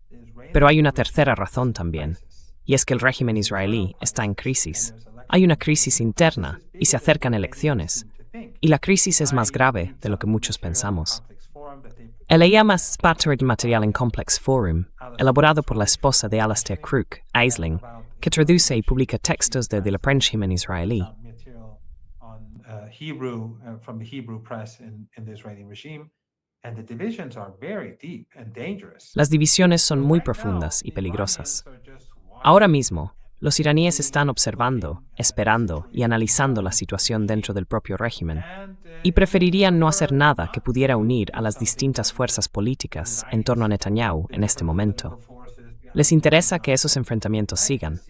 Pero hay una tercera razón también, y es que el régimen israelí está en crisis. Hay una crisis interna, y se acercan elecciones. Y la crisis es más grave de lo que muchos pensamos. El llama es parte del material en Complex Forum, elaborado por la esposa de Alastair Crooke, Aisling, que traduce y publica textos del régimen israelí. Las divisiones son muy profundas y peligrosas. Ahora mismo, los iraníes están observando, esperando y analizando la situación dentro del propio régimen, y preferirían no hacer nada que pudiera unir a las distintas fuerzas políticas en torno a Netanyahu en este momento. Les interesa que esos enfrentamientos sigan,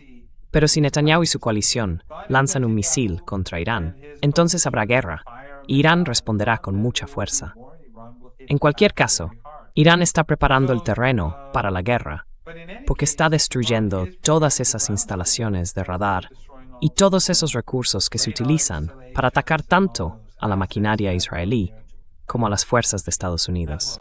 pero si Netanyahu y su coalición lanzan un misil contra Irán, entonces habrá guerra, y Irán responderá con mucha fuerza. En cualquier caso, Irán está preparando el terreno para la guerra, porque está destruyendo todas esas instalaciones de radar y todos esos recursos que se utilizan para atacar tanto a la maquinaria israelí como a las fuerzas de Estados Unidos.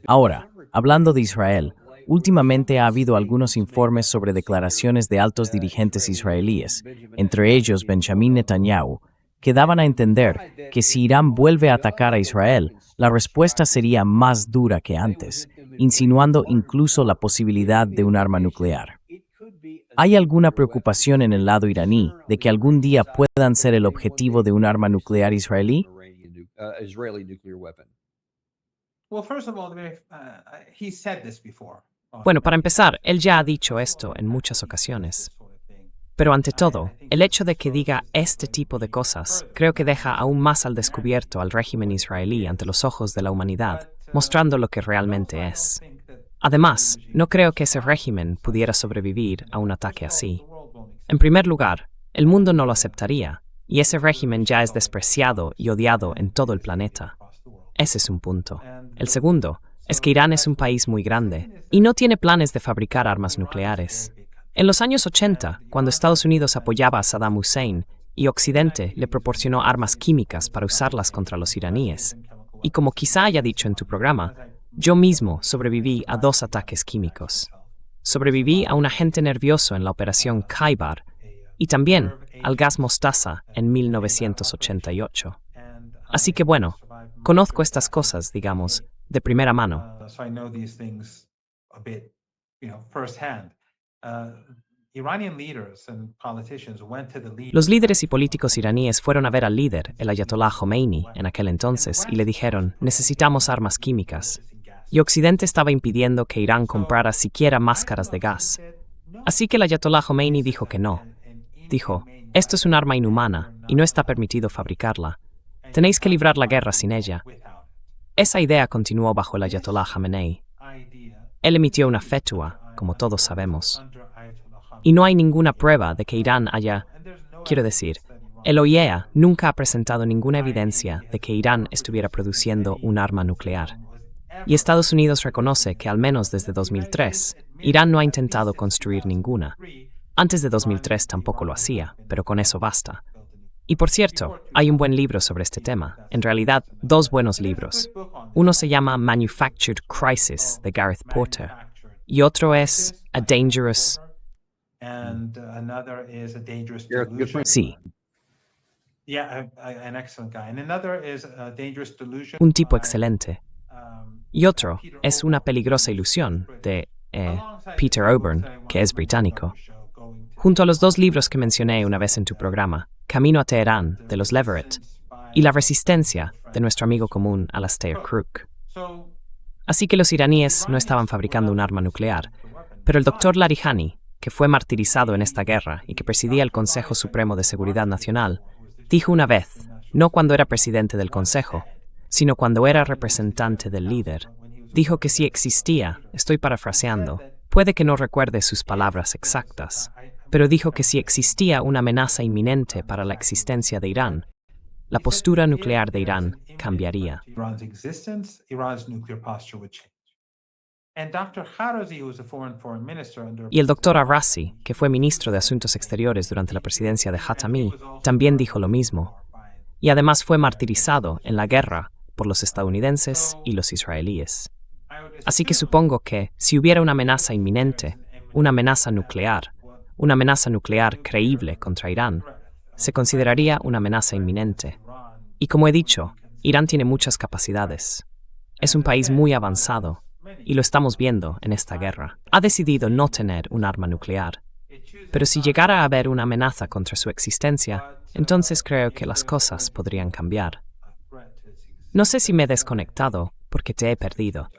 Ahora, hablando de Israel, últimamente ha habido algunos informes sobre declaraciones de altos dirigentes israelíes, entre ellos Benjamin Netanyahu, que daban a entender que si Irán vuelve a atacar a Israel, la respuesta sería más dura que antes, insinuando incluso la posibilidad de un arma nuclear. ¿Hay alguna preocupación en el lado iraní de que algún día puedan ser el objetivo de un arma nuclear israelí?
Bueno, para empezar, él ya ha dicho esto en muchas ocasiones. Pero ante todo, el hecho de que diga este tipo de cosas creo que deja aún más al descubierto al régimen israelí ante los ojos de la humanidad, mostrando lo que realmente es. Además, no creo que ese régimen pudiera sobrevivir a un ataque así. En primer lugar, el mundo no lo aceptaría, y ese régimen ya es despreciado y odiado en todo el planeta. Ese es un punto. El segundo es que Irán es un país muy grande y no tiene planes de fabricar armas nucleares. En los años 80, cuando Estados Unidos apoyaba a Saddam Hussein y Occidente le proporcionó armas químicas para usarlas contra los iraníes, y como quizá haya dicho en tu programa, yo mismo sobreviví a 2 ataques químicos. Sobreviví a un agente nervioso en la operación Khaybar y también al gas mostaza en 1988. Así que bueno, conozco estas cosas, digamos, de primera mano. Los líderes y políticos iraníes fueron a ver al líder, el Ayatollah Khomeini, en aquel entonces, y le dijeron, necesitamos armas químicas. Y Occidente estaba impidiendo que Irán comprara siquiera máscaras de gas. Así que el Ayatollah Khomeini dijo que no. Dijo, esto es un arma inhumana y no está permitido fabricarla. Tenéis que librar la guerra sin ella. Esa idea continuó bajo el Ayatollah Khamenei. Él emitió una fetua, como todos sabemos. Y no hay ninguna prueba de que Irán haya... Quiero decir, el OIEA nunca ha presentado ninguna evidencia de que Irán estuviera produciendo un arma nuclear. Y Estados Unidos reconoce que al menos desde 2003, Irán no ha intentado construir ninguna. Antes de 2003 tampoco lo hacía, pero con eso basta. Y por cierto, hay un buen libro sobre este tema. En realidad, 2 buenos libros. Uno se llama Manufactured Crisis, de Gareth Porter, y otro es A Dangerous...
Sí.
Un tipo excelente. Y otro es Una peligrosa ilusión, de Peter Oborn, que es británico. Junto a los 2 libros que mencioné una vez en tu programa, Camino a Teherán, de los Leverett, y La resistencia, de nuestro amigo común Alastair Crooke. Así que los iraníes no estaban fabricando un arma nuclear, pero el doctor Larijani, que fue martirizado en esta guerra y que presidía el Consejo Supremo de Seguridad Nacional, dijo una vez, no cuando era presidente del Consejo, sino cuando era representante del líder. Dijo que si existía, estoy parafraseando, puede que no recuerde sus palabras exactas, pero dijo que si existía una amenaza inminente para la existencia de Irán, la postura nuclear de Irán cambiaría. Y el doctor Arasi, que fue ministro de Asuntos Exteriores durante la presidencia de Khatami, también dijo lo mismo. Y además fue martirizado en la guerra por los estadounidenses y los israelíes. Así que supongo que, si hubiera una amenaza inminente, una amenaza nuclear creíble contra Irán, se consideraría una amenaza inminente. Y como he dicho, Irán tiene muchas capacidades. Es un país muy avanzado, y lo estamos viendo en esta guerra. Ha decidido no tener un arma nuclear. Pero si llegara a haber una amenaza contra su existencia, entonces creo que las cosas podrían cambiar. No sé si me he desconectado porque te he perdido.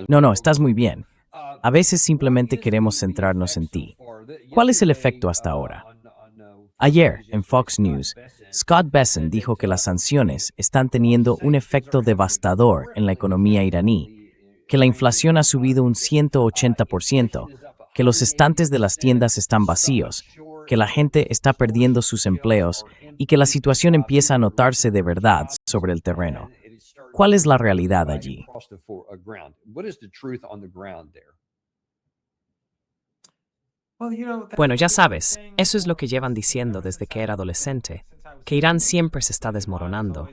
No, estás muy bien. A veces simplemente queremos centrarnos en ti. ¿Cuál es el efecto hasta ahora? Ayer, en Fox News, Scott Bessent dijo que las sanciones están teniendo un efecto devastador en la economía iraní, que la inflación ha subido un 180%, que los estantes de las tiendas están vacíos, que la gente está perdiendo sus empleos y que la situación empieza a notarse de verdad sobre el terreno. ¿Cuál es la realidad allí?
Bueno, ya sabes, eso es lo que llevan diciendo desde que era adolescente, que Irán siempre se está desmoronando,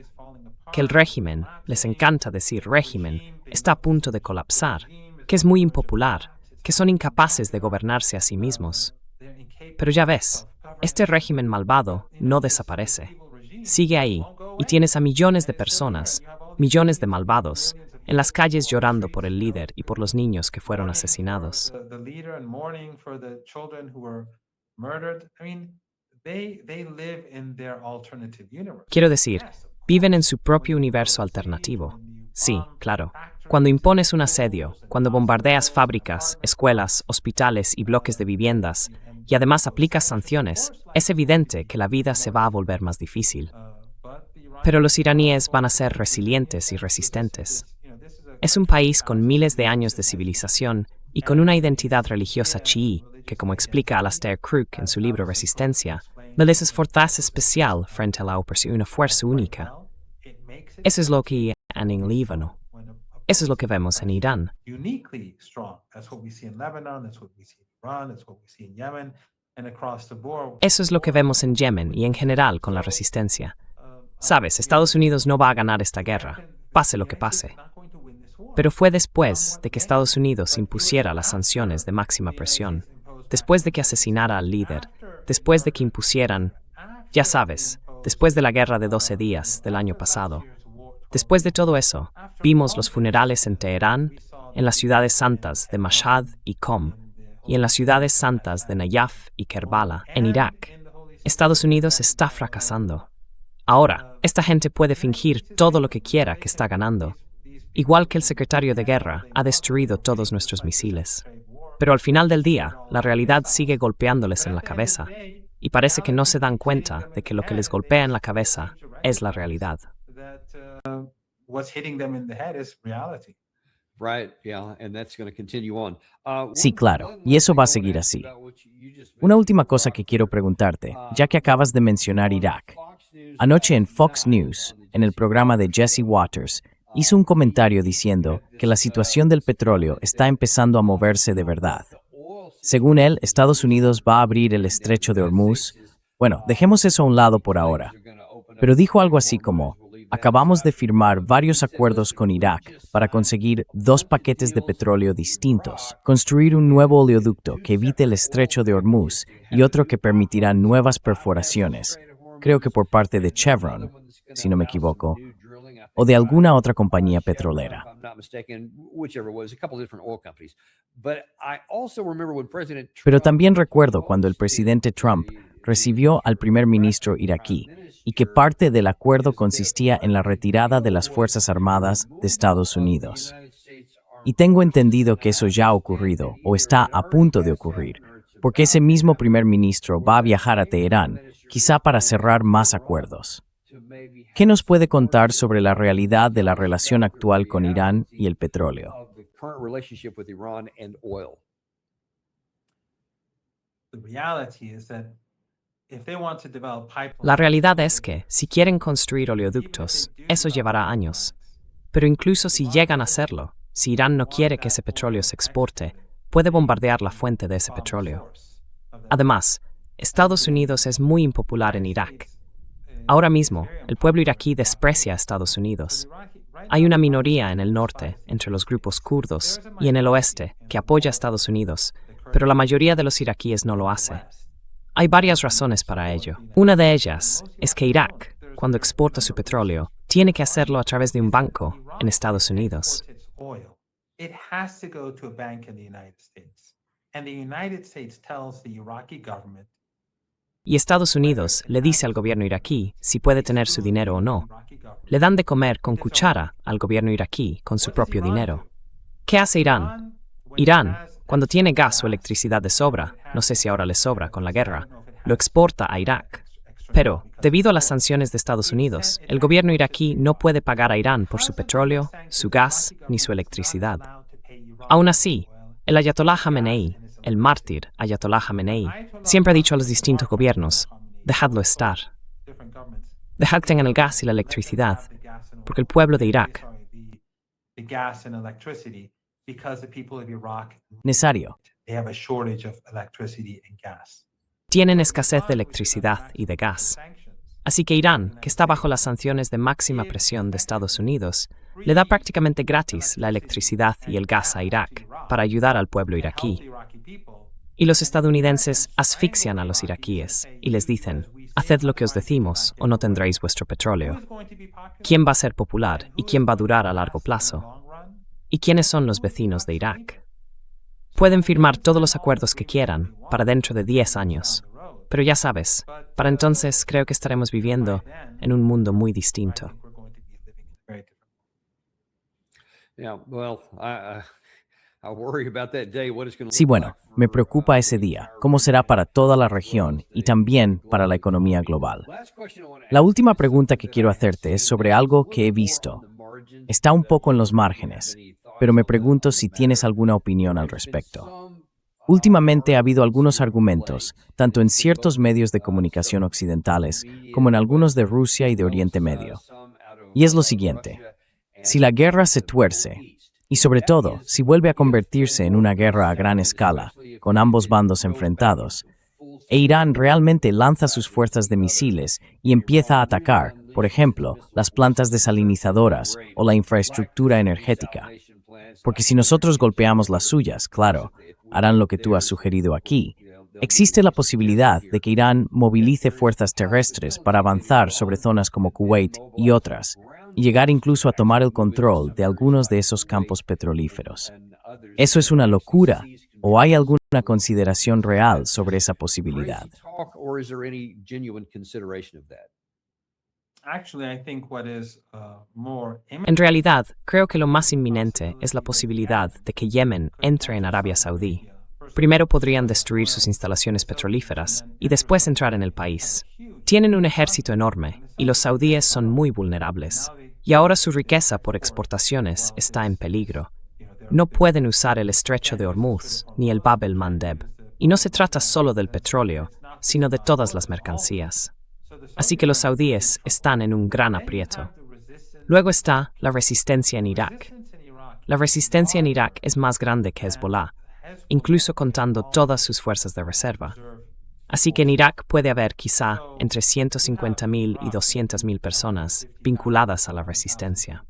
que el régimen, les encanta decir régimen, está a punto de colapsar, que es muy impopular, que son incapaces de gobernarse a sí mismos. Pero ya ves, este régimen malvado no desaparece. Sigue ahí, y tienes a millones de personas, millones de malvados, en las calles llorando por el líder y por los niños que fueron asesinados. Quiero decir, viven en su propio universo alternativo. Sí, claro. Cuando impones un asedio, cuando bombardeas fábricas, escuelas, hospitales y bloques de viviendas, y además aplicas sanciones, es evidente que la vida se va a volver más difícil. Pero los iraníes van a ser resilientes y resistentes. Es un país con miles de años de civilización y con una identidad religiosa chií que, como explica Alastair Crooke en su libro Resistencia, no les es fortaleza especial frente a la opresión, una fuerza única. Eso es lo que hay en Líbano. Eso es lo que vemos en Irán. Eso es lo que vemos en Yemen y en general con la resistencia. Sabes, Estados Unidos no va a ganar esta guerra, pase lo que pase. Pero fue después de que Estados Unidos impusiera las sanciones de máxima presión, después de que asesinara al líder, después de que impusieran, ya sabes, después de la guerra de 12 días del año pasado. Después de todo eso, vimos los funerales en Teherán, en las ciudades santas de Mashhad y Qom, y en las ciudades santas de Nayaf y Kerbala, en Irak. Estados Unidos está fracasando. Ahora, esta gente puede fingir todo lo que quiera que está ganando. Igual que el secretario de guerra ha destruido todos nuestros misiles. Pero al final del día, la realidad sigue golpeándoles en la cabeza, y parece que no se dan cuenta de que lo que les golpea en la cabeza es la realidad.
Sí, claro, y eso va a seguir así. Una última cosa que quiero preguntarte, ya que acabas de mencionar Irak. Anoche en Fox News, en el programa de Jesse Waters, hizo un comentario diciendo que la situación del petróleo está empezando a moverse de verdad. Según él, Estados Unidos va a abrir el estrecho de Hormuz. Bueno, dejemos eso a un lado por ahora. Pero dijo algo así como, acabamos de firmar varios acuerdos con Irak para conseguir 2 paquetes de petróleo distintos, construir un nuevo oleoducto que evite el estrecho de Hormuz y otro que permitirá nuevas perforaciones, creo que por parte de Chevron, si no me equivoco, o de alguna otra compañía petrolera. Pero también recuerdo cuando el presidente Trump recibió al primer ministro iraquí y que parte del acuerdo consistía en la retirada de las Fuerzas Armadas de Estados Unidos. Y tengo entendido que eso ya ha ocurrido o está a punto de ocurrir, porque ese mismo primer ministro va a viajar a Teherán, quizá para cerrar más acuerdos. ¿Qué nos puede contar sobre la realidad de la relación actual con Irán y el petróleo?
La realidad es que, si quieren construir oleoductos, eso llevará años. Pero incluso si llegan a hacerlo, si Irán no quiere que ese petróleo se exporte, puede bombardear la fuente de ese petróleo. Además, Estados Unidos es muy impopular en Irak. Ahora mismo, el pueblo iraquí desprecia a Estados Unidos. Hay una minoría en el norte, entre los grupos kurdos, y en el oeste, que apoya a Estados Unidos, pero la mayoría de los iraquíes no lo hace. Hay varias razones para ello. Una de ellas es que Irak, cuando exporta su petróleo, tiene que hacerlo a través de un banco en Estados Unidos. Y Estados Unidos le dice al gobierno iraquí si puede tener su dinero o no. Le dan de comer con cuchara al gobierno iraquí con su propio dinero. ¿Qué hace Irán? Irán, cuando tiene gas o electricidad de sobra, no sé si ahora le sobra con la guerra, lo exporta a Irak. Pero, debido a las sanciones de Estados Unidos, el gobierno iraquí no puede pagar a Irán por su petróleo, su gas ni su electricidad. Aún así, el Ayatollah Jamenei, el mártir Ayatollah Jamenei, siempre ha dicho a los distintos gobiernos, dejadlo estar. Dejad que tengan el gas y la electricidad, porque el pueblo de Irak
Necesario.
tienen escasez de electricidad y de gas. Así que Irán, que está bajo las sanciones de máxima presión de Estados Unidos, le da prácticamente gratis la electricidad y el gas a Irak para ayudar al pueblo iraquí. Y los estadounidenses asfixian a los iraquíes y les dicen, haced lo que os decimos o no tendréis vuestro petróleo. ¿Quién va a ser popular y quién va a durar a largo plazo? ¿Y quiénes son los vecinos de Irak? Pueden firmar todos los acuerdos que quieran para dentro de 10 años, pero ya sabes, para entonces creo que estaremos viviendo en un mundo muy distinto.
Sí, bueno, me preocupa ese día, cómo será para toda la región y también para la economía global. La última pregunta que quiero hacerte es sobre algo que he visto. Está un poco en los márgenes, pero me pregunto si tienes alguna opinión al respecto. Últimamente ha habido algunos argumentos, tanto en ciertos medios de comunicación occidentales como en algunos de Rusia y de Oriente Medio. Y es lo siguiente: si la guerra se tuerce, y sobre todo si vuelve a convertirse en una guerra a gran escala, con ambos bandos enfrentados, e Irán realmente lanza sus fuerzas de misiles y empieza a atacar, por ejemplo, las plantas desalinizadoras o la infraestructura energética. Porque si nosotros golpeamos las suyas, claro, harán lo que tú has sugerido aquí. Existe la posibilidad de que Irán movilice fuerzas terrestres para avanzar sobre zonas como Kuwait y otras, y llegar incluso a tomar el control de algunos de esos campos petrolíferos. ¿Eso es una locura o hay alguna consideración real sobre esa posibilidad?
En realidad, creo que lo más inminente es la posibilidad de que Yemen entre en Arabia Saudí. Primero podrían destruir sus instalaciones petrolíferas y después entrar en el país. Tienen un ejército enorme y los saudíes son muy vulnerables. Y ahora su riqueza por exportaciones está en peligro. No pueden usar el estrecho de Hormuz ni el Bab el-Mandeb. Y no se trata solo del petróleo, sino de todas las mercancías. Así que los saudíes están en un gran aprieto. Luego está la resistencia en Irak. La resistencia en Irak es más grande que Hezbollah, incluso contando todas sus fuerzas de reserva. Así que en Irak puede haber quizá entre 150.000 y 200.000 personas vinculadas a la resistencia.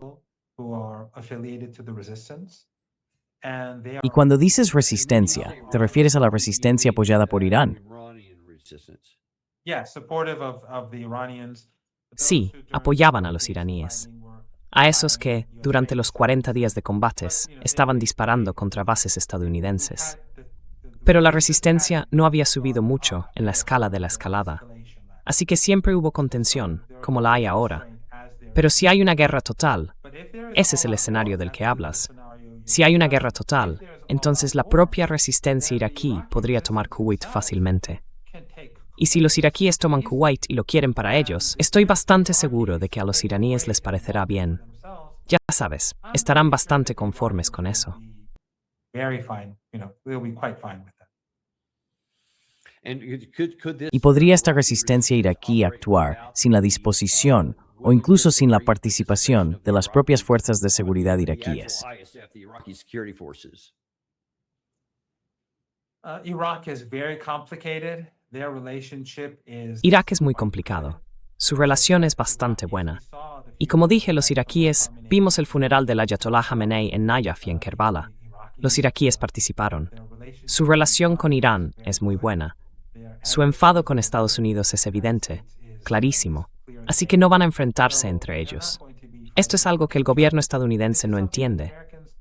Y cuando dices resistencia, ¿te refieres a la resistencia apoyada por Irán?
Sí, apoyaban a los iraníes. A esos que, durante los 40 días de combates, estaban disparando contra bases estadounidenses. Pero la resistencia no había subido mucho en la escala de la escalada. Así que siempre hubo contención, como la hay ahora. Pero si hay una guerra total, ese es el escenario del que hablas. Si hay una guerra total, entonces la propia resistencia iraquí podría tomar Kuwait fácilmente. Y si los iraquíes toman Kuwait y lo quieren para ellos, estoy bastante seguro de que a los iraníes les parecerá bien. Ya sabes, estarán bastante conformes con eso.
¿Y podría esta resistencia iraquí actuar sin la disposición o incluso sin la participación de las propias fuerzas de seguridad iraquíes?
Irak es muy complicado. Su relación es bastante buena. Y como dije, los iraquíes, vimos el funeral del Ayatollah Khamenei en Nayaf y en Kerbala. Los iraquíes participaron. Su relación con Irán es muy buena. Su enfado con Estados Unidos es evidente, clarísimo. Así que no van a enfrentarse entre ellos. Esto es algo que el gobierno estadounidense no entiende.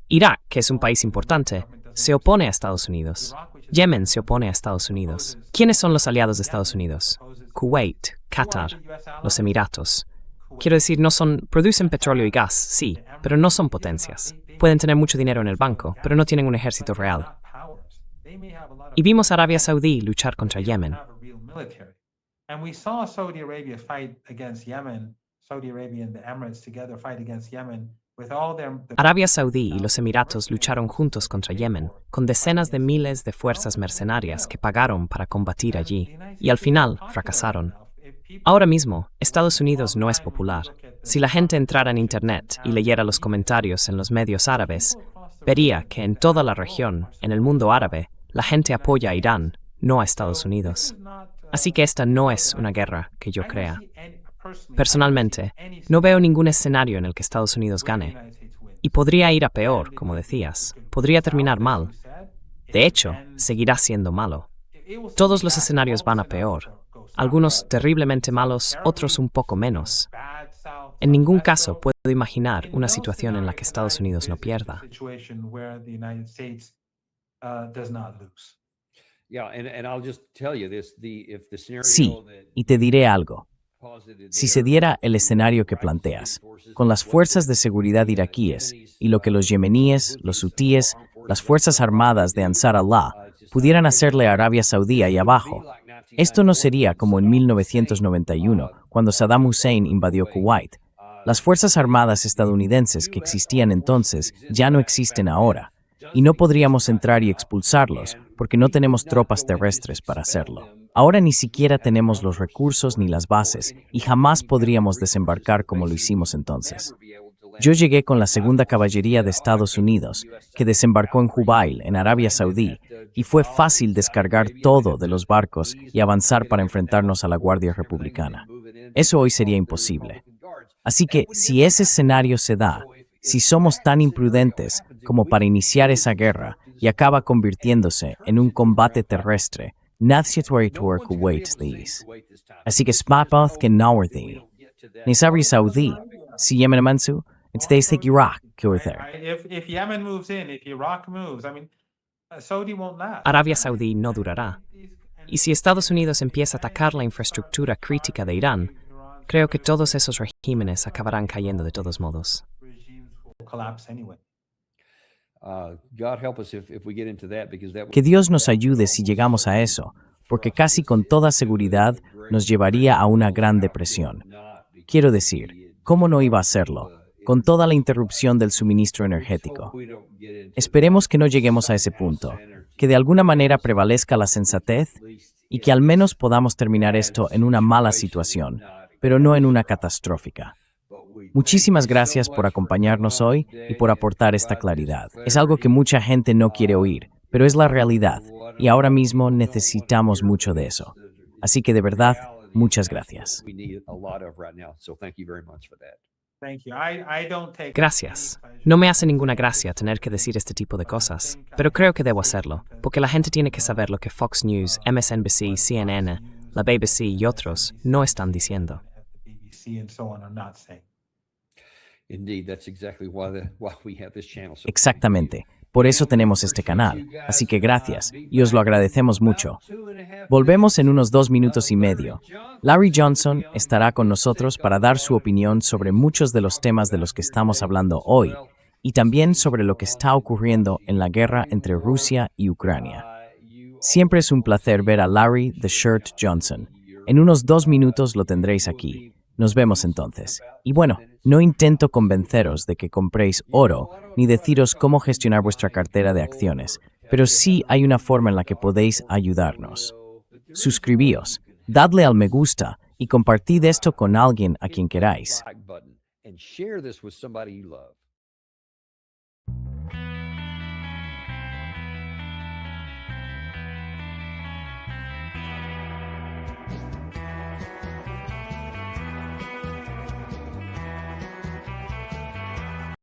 Irak, que es un país importante, se opone a Estados Unidos. Yemen se opone a Estados Unidos. ¿Quiénes son los aliados de Estados Unidos? Kuwait, Qatar, los Emiratos. Quiero decir, producen petróleo y gas, sí, pero no son potencias. Pueden tener mucho dinero en el banco, pero no tienen un ejército real. Y vimos a Arabia Saudí luchar contra Yemen. Arabia Saudí y los Emiratos lucharon juntos contra Yemen, con decenas de miles de fuerzas mercenarias que pagaron para combatir allí, y al final fracasaron. Ahora mismo, Estados Unidos no es popular. Si la gente entrara en Internet y leyera los comentarios en los medios árabes, vería que en toda la región, en el mundo árabe, la gente apoya a Irán, no a Estados Unidos. Así que esta no es una guerra que yo crea. Personalmente, no veo ningún escenario en el que Estados Unidos gane. Y podría ir a peor, como decías. Podría terminar mal. De hecho, seguirá siendo malo. Todos los escenarios van a peor. Algunos terriblemente malos, otros un poco menos. En ningún caso puedo imaginar una situación en la que Estados Unidos no pierda.
Sí, y te diré algo. Si se diera el escenario que planteas, con las fuerzas de seguridad iraquíes y lo que los yemeníes, los hutíes, las fuerzas armadas de Ansar Allah pudieran hacerle a Arabia Saudí ahí abajo, esto no sería como en 1991, cuando Saddam Hussein invadió Kuwait. Las fuerzas armadas estadounidenses que existían entonces ya no existen ahora, y no podríamos entrar y expulsarlos porque no tenemos tropas terrestres para hacerlo. Ahora ni siquiera tenemos los recursos ni las bases, y jamás podríamos desembarcar como lo hicimos entonces. Yo llegué con la Segunda Caballería de Estados Unidos, que desembarcó en Jubail, en Arabia Saudí, y fue fácil descargar todo de los barcos y avanzar para enfrentarnos a la Guardia Republicana. Eso hoy sería imposible. Así que, si ese escenario se da, si somos tan imprudentes como para iniciar esa guerra y acaba convirtiéndose en un combate terrestre, Nadsituaritor Kuwait these. Así que Spapath que Nawarthi. Nisari Saudi, si Yemen Mansu, it's they take Iraq, Kurther.
If Yemen moves in, if Iraq moves, Saudi won't last.
Arabia Saudí no durará. Y si Estados Unidos empieza a atacar la infraestructura crítica de Irán, creo que todos esos regímenes acabarán cayendo de todos modos.
Que Dios nos ayude si llegamos a eso, porque casi con toda seguridad nos llevaría a una gran depresión. Quiero decir, ¿cómo no iba a hacerlo? Con toda la interrupción del suministro energético. Esperemos que no lleguemos a ese punto, que de alguna manera prevalezca la sensatez y que al menos podamos terminar esto en una mala situación, pero no en una catastrófica. Muchísimas gracias por acompañarnos hoy y por aportar esta claridad. Es algo que mucha gente no quiere oír, pero es la realidad, y ahora mismo necesitamos mucho de eso. Así que de verdad, muchas gracias.
Gracias. No me hace ninguna gracia tener que decir este tipo de cosas, pero creo que debo hacerlo, porque la gente tiene que saber lo que Fox News, MSNBC, CNN, la BBC y otros no están diciendo.
Exactamente. Por eso tenemos este canal. Así que gracias, y os lo agradecemos mucho. Volvemos en unos 2 minutos y medio. Larry Johnson estará con nosotros para dar su opinión sobre muchos de los temas de los que estamos hablando hoy, y también sobre lo que está ocurriendo en la guerra entre Rusia y Ucrania. Siempre es un placer ver a Larry The Shirt Johnson. En unos 2 minutos lo tendréis aquí. Nos vemos entonces. Y bueno, no intento convenceros de que compréis oro, ni deciros cómo gestionar vuestra cartera de acciones, pero sí hay una forma en la que podéis ayudarnos. Suscribíos, dadle al me gusta y compartid esto con alguien a quien queráis.
And share this with somebody you love.